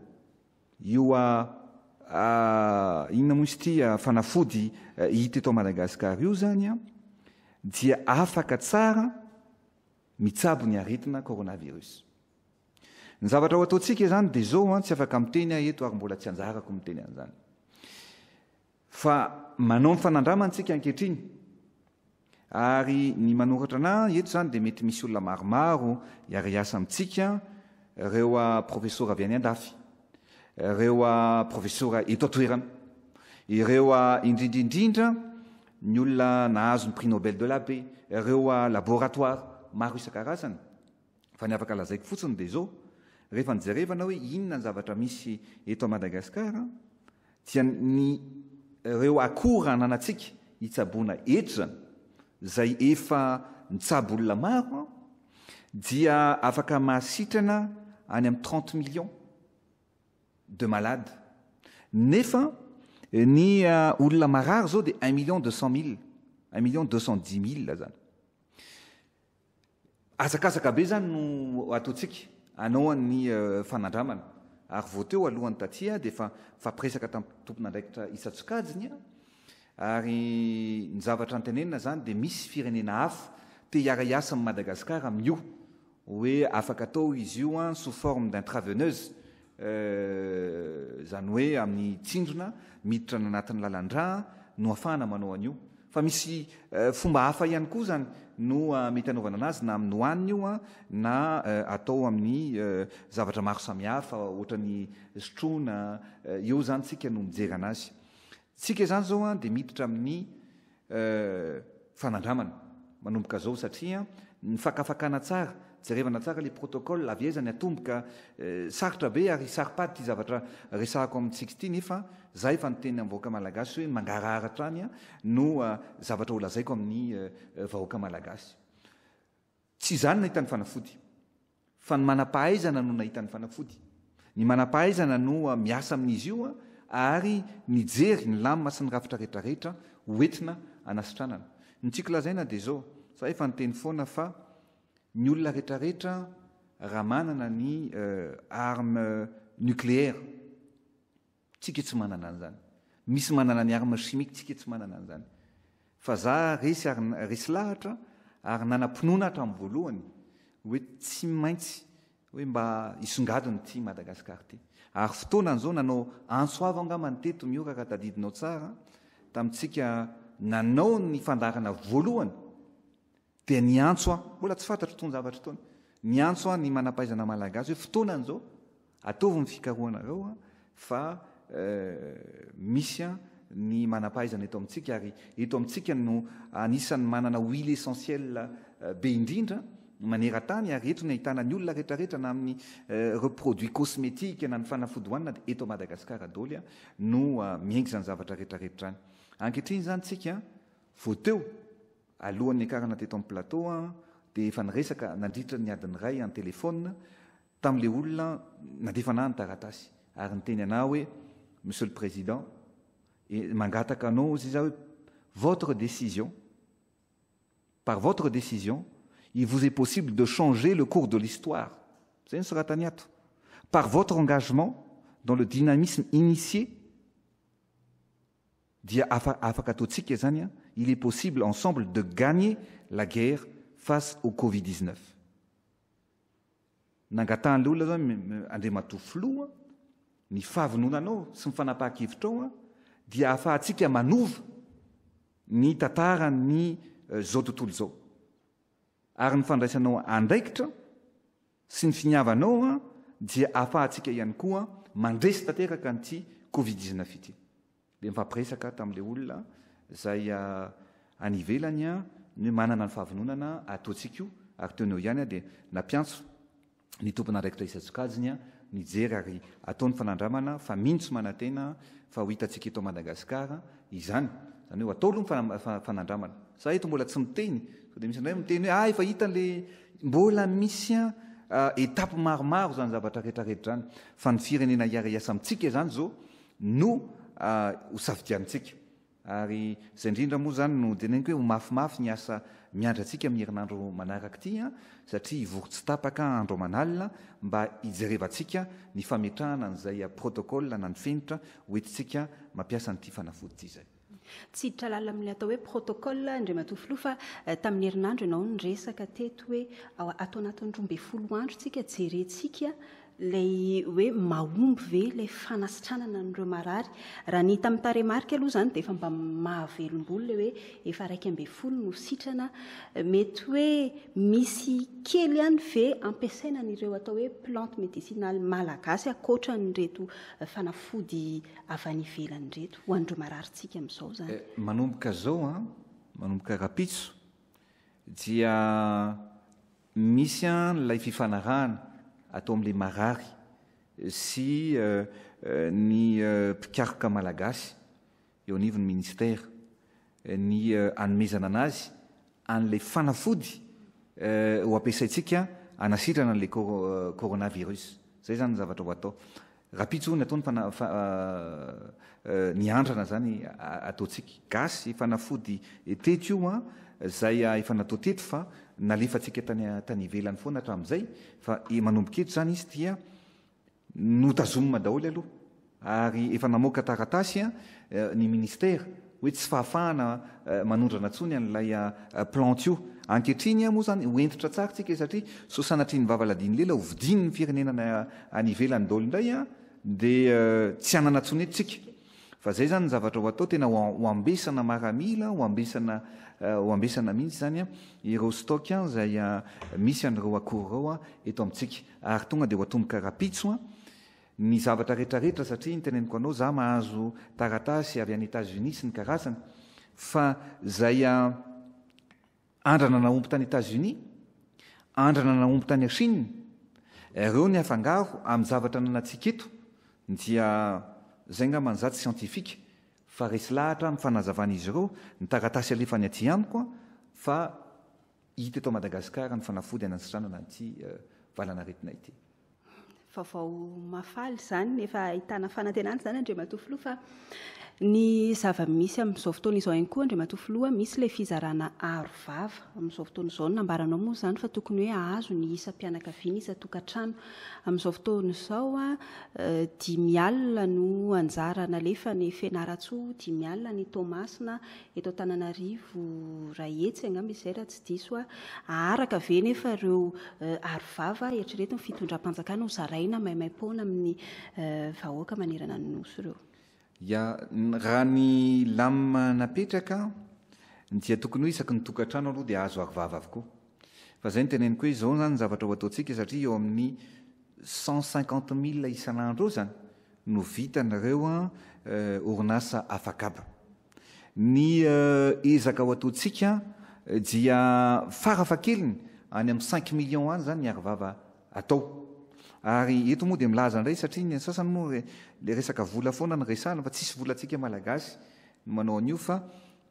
il y a inamusti fanafody hita eto Madagasikara io zany dia afaka tsara mitsabo ny aretina coronavirus. Ny zavatra ho ataontsika zany dia zao tsy afaka miteny eto ary mbola tsy anjarako miteny an'izany. Fa manao mifanandramantsika ankehitriny ary ny manoratra ana eto zany dia mety misy olona maromaro hiara-iasa amintsika, ireo professeur avy any andafy, ireo professeur eto atoerana, ireo indrindrindrindra ny olona nahazo ny prix Nobel de la paix, ireo laboratoire maro isan-karazany. Fa ny afaka lazaiko fotsiny dia zao, rehefa nijerevana hoe inona ny zavatra misy eto Madagasikara, dia ny ireo akora ananatsika hitsaboana eto zany, zay efa nitsabo olona maro, dia afaka mahasitrana any amin'ny 30 millions de malades. Nefa ny olona marary zao dia 1,200,000, 1,210,000 zany. Asakasaka be zany no ataontsika anao ny fanandramana, ary voateo alohan'ny tatia dia fampiresaka tamin'ny tompon'andraikitra Isatsokajiny, ary ny zavatra antenenina zany dia misy firenena hafa te hiara-iasa amin'ny Madagasikara amin'io hoe afaka atao izy io sous forme d'intraveineuse, zany hoe amin'ny tsindrona miditra ny anatin'ny lalandra no afahana manao an'io. Fa misy fomba hafa ihany koa zany no mety anaovana anazy na amin'ny hoaniny io na atao amin'ny zavatra maro samihafa ohatra ny sotrona, eo zany tsika no mijery anazy. Tsika zany zao dia miditra amin'ny fanandramana manomboka zao satria ny fakafakana tsara, jerevana tsara le protocole aviezany atomboka sarotra be ary saripady ty zavatra resahako amintsika ity, nefa zay efa niteny amin'ny vahoaka malagasy hoe mangarahara any no zavatra ho lazaiko amin'ny vahoaka malagasy. Tsy zany nahitany fanafody, fa ny manam-pahaizana no nahitany fanafody. Ny manam-pahaizana no miasa amin'izy io ary nijery ny lamina sy ny rafitra rehetrarehetra hoentina anasitranana. Ny tsika lazaina dia zao, za efa niteny foana fa ny olona rehetrarehetra raha manana ny arme nucléaire, tsika tsy manana an'izany. Misy manana ny arme chimique, tsika tsy manana an'izany. Fa za resy lahatra ary nanam-pinoana hatramin'ny voalohany hoe tsy maintsy hoe mba hisongadiny ty Madagasikara ty. Ary fotoanan'izao nanao antsoavo angamany teto mioka ka tadidinao tsara tamintsika nanao ny fandarana voalohany dia niantso mbola tsy fantatro tony zavatra tony niantso ny manampaizana malagasy hoe fotoanan'izao ataovy ny fikaroanareo fa misy ny manampaizana eto amintsika ary eto amintsika no anisan'ny manana huile essentiel be indrindra maneran-tany ary eto ny ahitana ny olona rehetrarehetra na amin'ny reproduit cosmétique na ny fanafody hoanina dia eto Madagasikara daoly no miaingy zany zavatra rehetrarehetra any. Ankehitriny zany tsika voateo alohan'ny akarana teto amin'ny plateau dia efa niresaka nandritra ny adiny ray amin'ny telefona tamin'le olona nandefana ny taratasy ary niteny anao hoe Monsieur le Président mangataka anao zay za hoe votre décision par votre décision il vous est possible de changer le cours de l'histoire. C'est une sorataniato. Par votre engagement dans le dynamisme initié d'Afakatotsik, il est possible ensemble de gagner la guerre face au Covid-19. Nangatan l'olona zany andre matofloa ny fahavononanao sy ny fanapahan-kevitrao dia ahafahantsika manova ny tantara ny zao tontolo zao. Ary ny fandraisanao andraikitra sy ny finiavanao dia ahafahantsika ihany koa mandresy tanteraka an'ity Covid-19 ity. Dia mifampiresaka tamin'le olona zay any ivelany ny manana ny fahavononana ataontsika io ary teoneo ihany dia nampiantso ny tompon'andraikitra Isatsikaziny nijery ary ataony fanandramana fa mintso manantena fa ho hitantsika eto Madagasikara izany zany hoe atao aloha ny fanandramana sa eto mbola tsy miteny dia misy indray miteny hoe efa hitan'le mbola misy étape maromaro zany zavatra rehetrarehetra zany fa ny firenena iara-iasa amintsika zany zao no ho safidianitsika ary zay indrindra moa zany no teneniko hoe ho mafimafy ny asa miandra antsika amin'ny herinandro manaraka ity satria hivory tsy tapaka andro manalina mba hijerevantsika ny fametrahana n'izay protocole na ny fenitra hoentintsika mampiasa an'ity fanafody ity zay. Tsy hiditra lalina amin'ny atao hoe protocole Andriamatofilo fa tamin'ny herinandro ianao niresaka teto hoe atao anatin'ny 12 andro tsika jerentsika lay hoe mahomby ve lay fanasitranana an'ireo marary raha ny tamin'ny taremarika aloha zany dia efa mba mahavelom-bolo hoe efa 12 no sitrana mety hoe misy kely ihany ve ampiasaina n'ireo atao hoe plante médicinale malagasy akoatra nyreto fanafody avy any ivelany reto ho an'ireo mararitsika amin'izao zany. Manomboka zao manomboka rapitso dia misy lay fifanarahana atao amin'le marary sy ny mpikaroka malagasy eo anivon'ny ministère ny anomezana anazy an'le fanafody ho ampiasaitsika anasitrana an'le coronavirus. Zay zany zavatra ho atao. Rapitso ny ataony niandrana zany ataotsika gasy fanafody teto io zay efa natao teto fa nalefatsika tany ivelany foana hatramin'izay fa manomboka eto zany izy dia notazomina daholo aloha ary efa namoaka taratasy ny ministère hoe tsy fahafahana manondrana ntsony an'ilay plante io. Ankehitriny moa zany hoentitra tsara tsika satria so sanatriny vavaladiny lela ho vidiny ny firenenana any ivelany daholo indray dia tsy anana ntsony etsika. Fa zay zany ny zavatra ho atao tena ho ambesana maramila ho ambesana mihitsy zany ireo stock zay misy an'ireo akorao eto amintsika ary tonga dia ho atomboka rapitso ny zavatra rehetrarehetra satria niteneniko anao za mahazo taratasy avy any États-Unis sy ny karazany fa zay andrana naomby tany États-Unis andrana naomby tany Chine ireo ny afangaro amin'ny zavatra nanatsika eto dia zay nga manzaty scientifique fa resy lahatra amin'ny fanazavana izy ireo ny taratasy alefa ny aty amiko fa hita eto Madagasikara ny fanafody anasitranana an'ity valana retina ity. Vaovao mafaly zany efa ahitana fanantenana zany Andriamatofilo fa Ny zava-misy amin'izao fotoana izao ihany koa Andriamatofoloha misy ilay fizarana arovava amin'izao fotoana izao nambaranao moa izany fa tokony hoe ahazo ny isam-pianakaviana isa-tokantrano amin'izao fotoana izao a 5 alina no anjara nalefa ny Fianaratsoa 5 alina ny Tomasina eto Antananarivo Rahetsy angamba izay raha tsy diso a araka ve nefa ireo arovava eritrereto ny fitondram-panjakana ho zaraina maimaim-poana amin'ny vahoaka manerana ny nosy ireo. Ya raha ny lamina napetraka dia tokony ho isaky ny tokantrano aloha dia azo arovava avokoa fa zay ny teneniko hoe izao zany zavatra ho ataontsika satria eo amin'ny 150 000 isan'andro eo zany no vitan'ireo orinasa afakaba. Ny ezaka ho ataontsika dia farafakeliny any amin'ny 5 millions any zany ny arovava atao. Ary eto moa dia milaza indray satria ny sasany moa le resaka vola foana ny resahana fa tsisy volantsika malagasy no manao an'io fa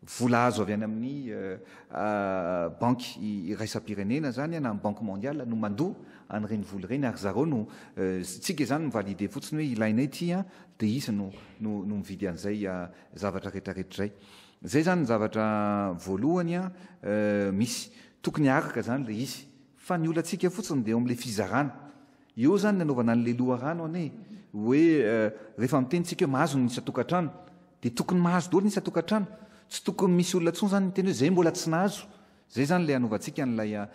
vola azo avy any amin'ny banky iraisam-pirenena zany na amin'ny banque mondiale no mandoa an'ireny vola ireny ary zareo no tsika zany mivalide fotsiny hoe ilainay tia dia isy no mividy an'izay zavatra rehetrarehetra zay. Zay zany ny zavatra voalohany misy tokony araka zany le izy fa ny olantsika fotsiny dia eo amin'ilay fizarana. Eo zany nanaovana an'le loharano ane hoe rehefa mitenitsika hoe mahazo ny isa-tokantrano dia tokony mahazo daholo ny isa-tokantrano, tsy tokony misy olona tsony zany teny hoe zay mbola tsy nahazo. Zay zany le anaovantsika n'ilay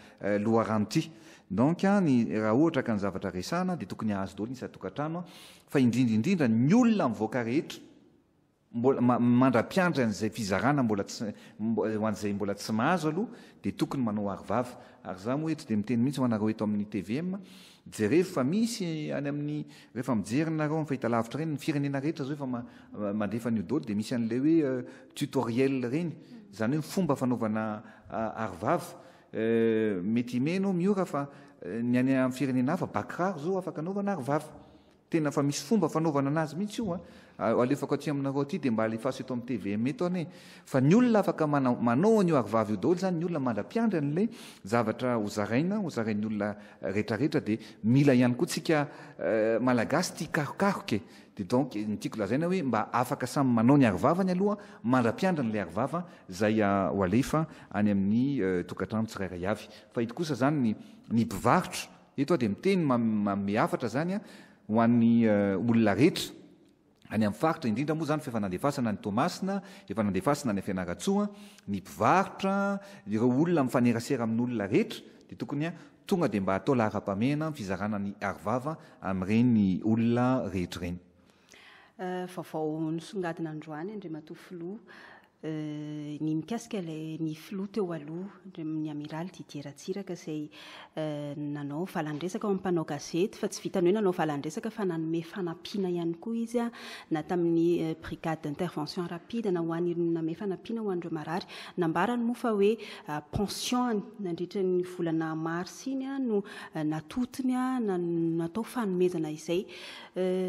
loharano ity. Donc raha ohatra ka ny zavatra resahana dia tokony hahazo daholo ny isa-tokantrano fa indrindra ny olona mivoaka rehetra mandra-piandra an'izay fizarana ho an'izay mbola tsy mahazo aloha dia tokony manao arovava. Ary za moa eto dia miteny mihitsy ho anareo eto amin'ny TVM jereo fa misy any amin'ny rehefa mijerynareo amin'ny fahitalavitra reny ny firenena rehetra zao efa mandefa an'io daholo dia misy an'ilay hoe tutoriel reny zany hoe fomba fanaovana arovava. Mety meno miora fa ny any amin'ny firenena hafa bakraro zao afaka anaovana arovava. Tena fa misy fomba fanaovana anazy mihitsy io alefako aty aminareo aty dia mba alefaso eto amin'ny TVM eto ane fa ny olona afaka manao an'io arovava io daholo zany ny olona mandra-piandra n'ilay zavatra hozarainy olona rehetrarehetra dia mila ihany koa tsika malagasy tia karokaroke dia donc ny tiako lazaina hoe mba afaka samy manao ny arovavany aloha mandra-piandra n'ilay arovava zay ho alefa any amin'ny tokantrano tsirairay avy. Fa ito kosa zany ny mpivarotra eto dia miteny miafatra zany ho an'ny olona rehetra any amin'ny faritra indrindra moa zany fa efa nandefasana ny Tomasina, efa nandefasana ny Fianaratsoa, ny mpivarotra, ireo olona mifanerasera amin'olona rehetra dia tokony tonga dia mba atao lahara-pamehana fizarana ny arovava amin'ireny olona rehetra ireny. Vaovao nisongadina androany Andriamatofoloha ny mikasika ny filoha teo aloha ny amiraly Didier Ratsiraka izay nanao valandresaka ao amin'ny mpanao gazety fa tsy vitany hoe nanao valandresaka fa nanome fanampiana ihany koa izy na tamin'ny brigade d'intervention rapide na ho an'ny nanome fanampiana ho an'ireo marary nambarany moa fa hoe pension nandritra ny volana mars iny no natotony natao fanomezana izay.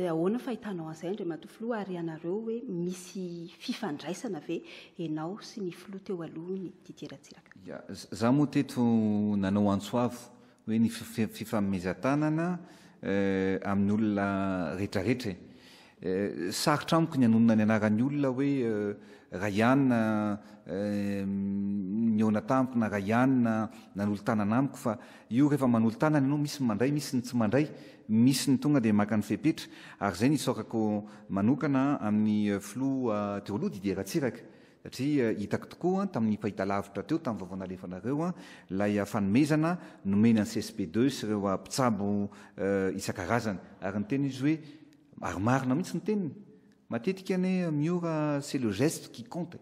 Ahoana fahitanao an'izay Andriamatofoloha ary ianareo hoe misy fifandraisana ve enao sy ny filoha teo aloha ny Didier Ratsiraka? Za moa teto nanao antsoavo hoe ny fifanomezan-tanana amin'ny olona rehetrarehetra. Sarotra amiko ny anonona ny anaran'ny olona hoe Rayanina niona tamiko na Rayanina nanolo-tanana amiko fa io rehefa manolo-tanana ianao misy ny mandray misy ny tsy mandray, misy ny tonga dia maka ny fepetra. Ary zay nisaokako manokana amin'ny filoha teo aloha Didier Ratsiraka satria hitako tokoa tamin'ny fahitalavitra teo tamin'ny vaovao nalefanareo ilay fanomezana nomeny any CSP2 sy ireo mpitsabo isan-karazany ary ny teny izy hoe ary marina mihitsy ny teniny matetika ane miora c'est le geste qui compte,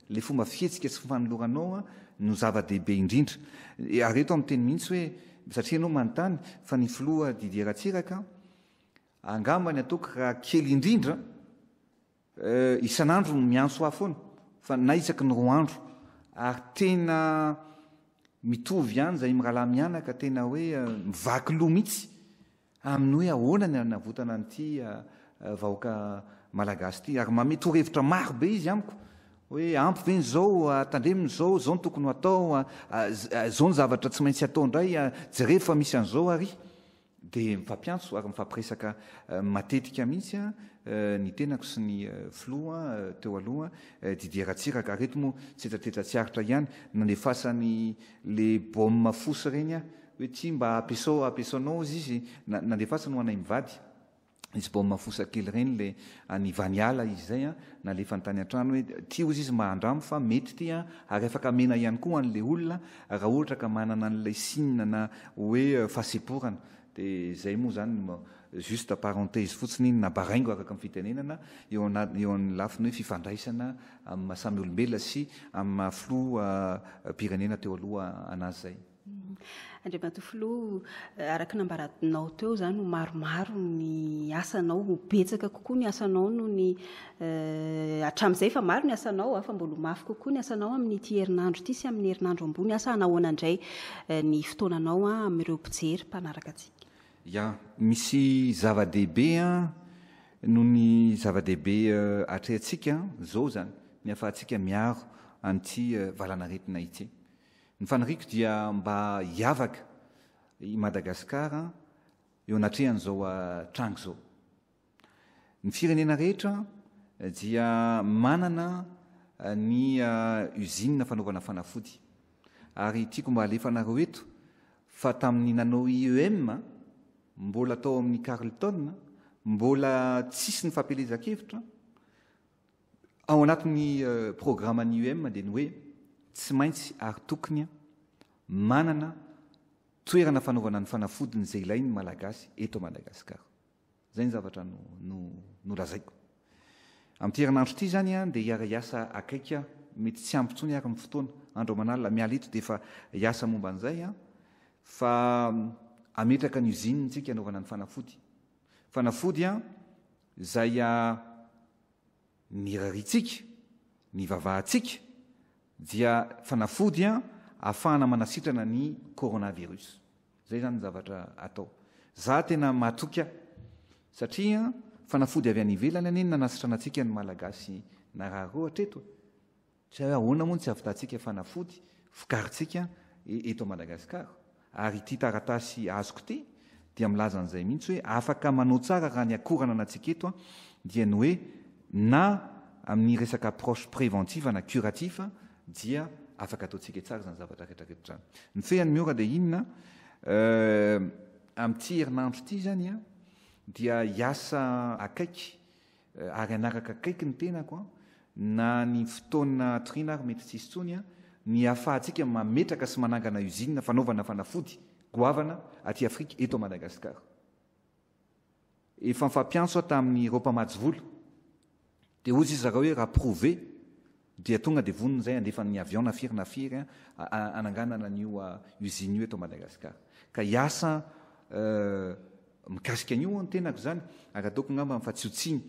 le fomba fihetsika sy fanoloranao no zava-dehibe indrindra. Ary eto amin'ny teny mihitsy hoe satria ianao manontany fa ny filoha Didier Ratsiraka angambany ataoko raha kely indrindra isan'andro miantso ahy foana fa na isaky ny 2 andro ary tena mitovy ihany zay mirahalahy mianaka tena hoe mivaky loha mihitsy amin'ny hoe ahoana ny navotana an'ity vahoaka malagasy ity ary mamety torohevitra maro be izy amiko hoe ampy ve nyzao tandreminy zao ny tokony ho atao zao ny zavatra tsy maintsy atao indray jereo fa misy an'izao ary dia mifampiantso ary mifampiresaka matetika mihitsy ny tenako sy ny filoa teo aloha didieratsiraka reto moa tsetsatetsatsiaritra ihany nandefasany le baomma fosy reny a hoe ty mba ampiasaonao izy nandefasany ho anay mivady izy baomma fosa kely reny le anyvaniala izy zay a nalefa ny tany an-trano hoe ty ozy izy mahandramo fa mety ty a ary afaka mena ihany koa an'le olona raha ohatra ka manana an'ilay sinina na hoe fahaseporana dia zay moa zany juste parenthèse fotsiny iny na baraingo araka amin'ny fitenenana eo amin'ny lafiny hoe fifandraisana amin'ny mahasamy olombelona sy amin'ny mahafilo pirenena teo aloha anazy zay. Andriamantofiloha araka nambaranao teo zany no maromaro ny asanao betsaka kokoa ny asanao no ny hatramin'izay fa maro ny asanao fa mbola mafy kokoa ny asanao amin'ity herinandro ity sy amin'ny herinandro ambony asa anahoana indray ny fotoananao amin'ireo mpijery mpanaraka atsika. Ya misy zava-dehibe no ny zava-dehibe atrehantsika zao zany ny afahantsika miaro an'ity valanaretina ity. Ny faniriko dia mba hiavaka i Madagasikara eo anatrehan'izao trango zao. Ny firenena rehetra dia manana ny usine fanaovana fanafody ary tiako mba alefanareo eto fa tamin'ny nanao IEM mbola tao amin'ny Carleton mbola tsisy ny fampelezan-kevitra ao anatin'ny programan'ny IEM dia ny hoe tsy maintsy ary tokony manana toerana fanaovana ny fanafodiny izay ilainy malagasy eto Madagasikara. Zay ny zavatra no lazaiko. Amin'ity herinandro ity zany dia hiara-iasa akaiky mety tsy ampitsony ary amin'ny fotoana andro aman'alina miala eto dia efa hiasa momba an'izay fa ametraka ny usinentsika anaovana ny fanafody. Fanafody izay ny rarintsika, ny vavahantsika dia fanafody ahafahana manasitrana ny coronavirus. Zay zany ny zavatra atao. Za tena matoka satria fanafody avy any ivelany aneny nanasitrana antsika ny malagasy na raha ohatra eto. Tsy ahoana moa tsy avitantsika fanafody fokaritsika eto Madagasikara. Ary ity taratasy azoko ty dia milaza an'izay mihitsy hoe afaka manao tsara raha ny akorana anantsika eto dia ny hoe na amin'ny resaka approche préventive na curatif dia afaka ataontsika tsara zany zavatra rehetrarehetra zany. Ny fehany miora dia inona amin'ity herinandro ity zany dia hiasa akaiky ary anaraka akaiky ny tenako na ny fotoana trina ary mety tsisy tsony ny ahafahantsika mametraka sy manangana usine fanaovana fanafody goavana aty Afrika eto Madagasikara. Efa mifampiantso tamin'ny ropamatsy volo dia ozy izy zareo hoe raha prouvé dia tonga dia vonona zay andefan'ny avion na firy ananganana n'io usine io eto Madagasikara. Ka hiasa mikasika an'io ny tenako zany ary ataoko ngamba mifatsiotsigny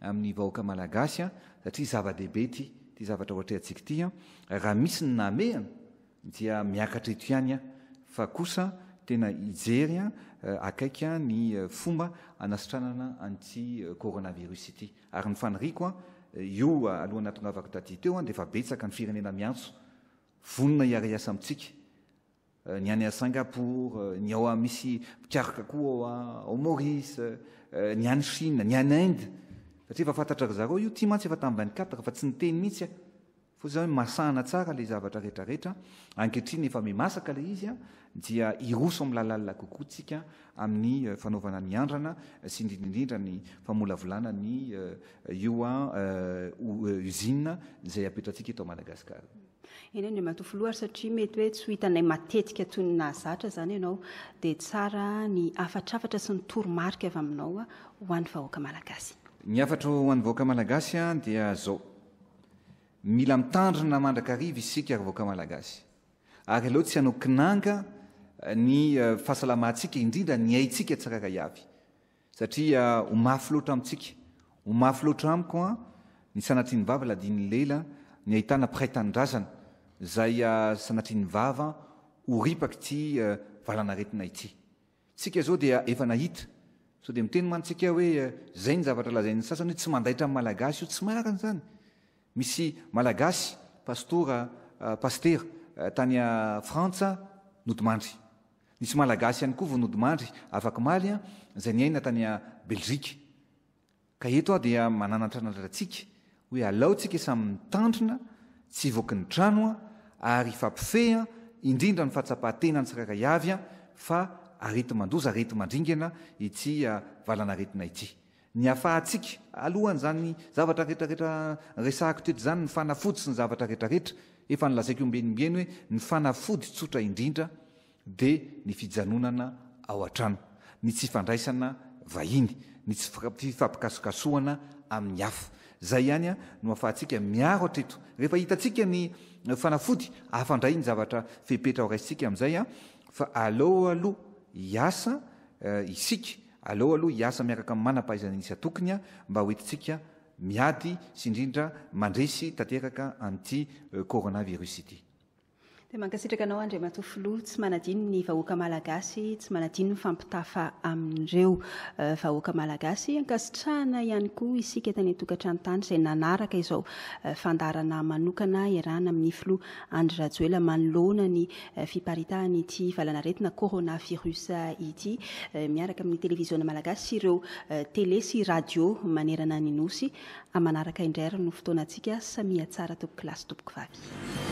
amin'ny vahoaka malagasy satria zava-dehibe ty zavatra ohatra antsika ity raha misy ny namehana dia miakatra eto ihany fa kosa tena hijery akaiky ny fomba anasitranana an'ity coronavirus ity. Ary ny faniriko io alohan'ny atongavako taty teo dia efa betsaka ny firenena miantso vonona hiara-iasa amintsika. Ny any Singapour, ny ao misy pikaraka koa ao Maurice, ny any Chine, ny any Inde. Satria efa fantatra zareo io ty mantsy efa tamin'ny 24 fa tsy niteny mihitsy fa zao hoe masahana tsara le zavatra rehetrarehetra ankehitriny efa mimasaka le izy dia iroso amin'ny lalàlina kokoa tsika amin'ny fanaovana ny andrana sy indrindrindrindra ny famolavolana ny io usine izay apetratsika eto Madagasikara. Eny Andriamantofiloha ary satria mety hoe tsy ho hitanay matetika toy ny nahazatra zany ianao dia tsara ny afatrafatra sy ny toromarika avy aminao ho an'ny vahoaka malagasy. Ny afatra ho an'ny vahoaka malagasy dia zao. Mila mitandrina mandrakariva isika ary vahoaka malagasy. Ary aleo tsy hanao kinanga ny fahasalamantsika indrindra ny aintsika tsirairay avy. Satria ho mafy loatra amintsika. Ho mafy loatra amiko ny sanatrian'ny vava ladiny lela ny ahitana piraitan-drazana izay sanatrian'ny vava ho ripaka ity valanaretina ity. Tsika zao dia efa nahita. So dia miteny mantsika hoe zay ny zavatra lazain'ny sasany hoe tsy mandaitra amin'ny malagasy io tsy marina zany. Misy malagasy pasteur tany Frantsa notomandry. nisy malagasy ihany koa vonodimandry afaka maly a zay ny aina tany a belzika ka eto a dia mananatranatrantsika hoe alaotsika samy mitandrina tsy voky ny trano a ary fampifeha indrindra ny fahatsapahatena ny tsirairay avy a fa arety mandoza arety mandringana ity valanaretina ity ny afahantsika alohany zany zavatra rehetrarehetra resahako teto zany ny fanafody sy ny zavatra rehetrarehetra efa nylazaiko ombenimbieny hoe ny fanafody tsotra indrindra dia ny fijanonana ao an-trano ny tsy fandraisana vahiny ny tsy fifampikasokasoana amin'ny hafa zay ihany a no afahantsika miaro atreto rehefa hitatsika ny fanafody afandray ny zavatra fepetra ho raisitsika amin'izay a fa aleo aloha hiasa isika aleo aloha hiasa miaraka amin'ny manam-pahaizana nisy atokony a mba hoentitsika miady sy indrindra mandresy tanteraka an'ity coronavirus ity dia mankasitraka anao Andriamatofilo tsy manadino ny vahoaka malagasy tsy manadino ny fampitafa amin'ireo vahoaka malagasy ankasitrahana ihany koa isika tany tokantranontany izay nanaraka izao fandarana manokana iarahana amin'ny filoha Andry Rajoelina manoloana ny fiparitahany ity valanaretina coronavirus ity miaraka amin'ny televiziona malagasy sy ireo télé sy radio manerana ny nosy amanaraka indray ary no fotoanantsika samia tsara tompoko lasy tompoko vavy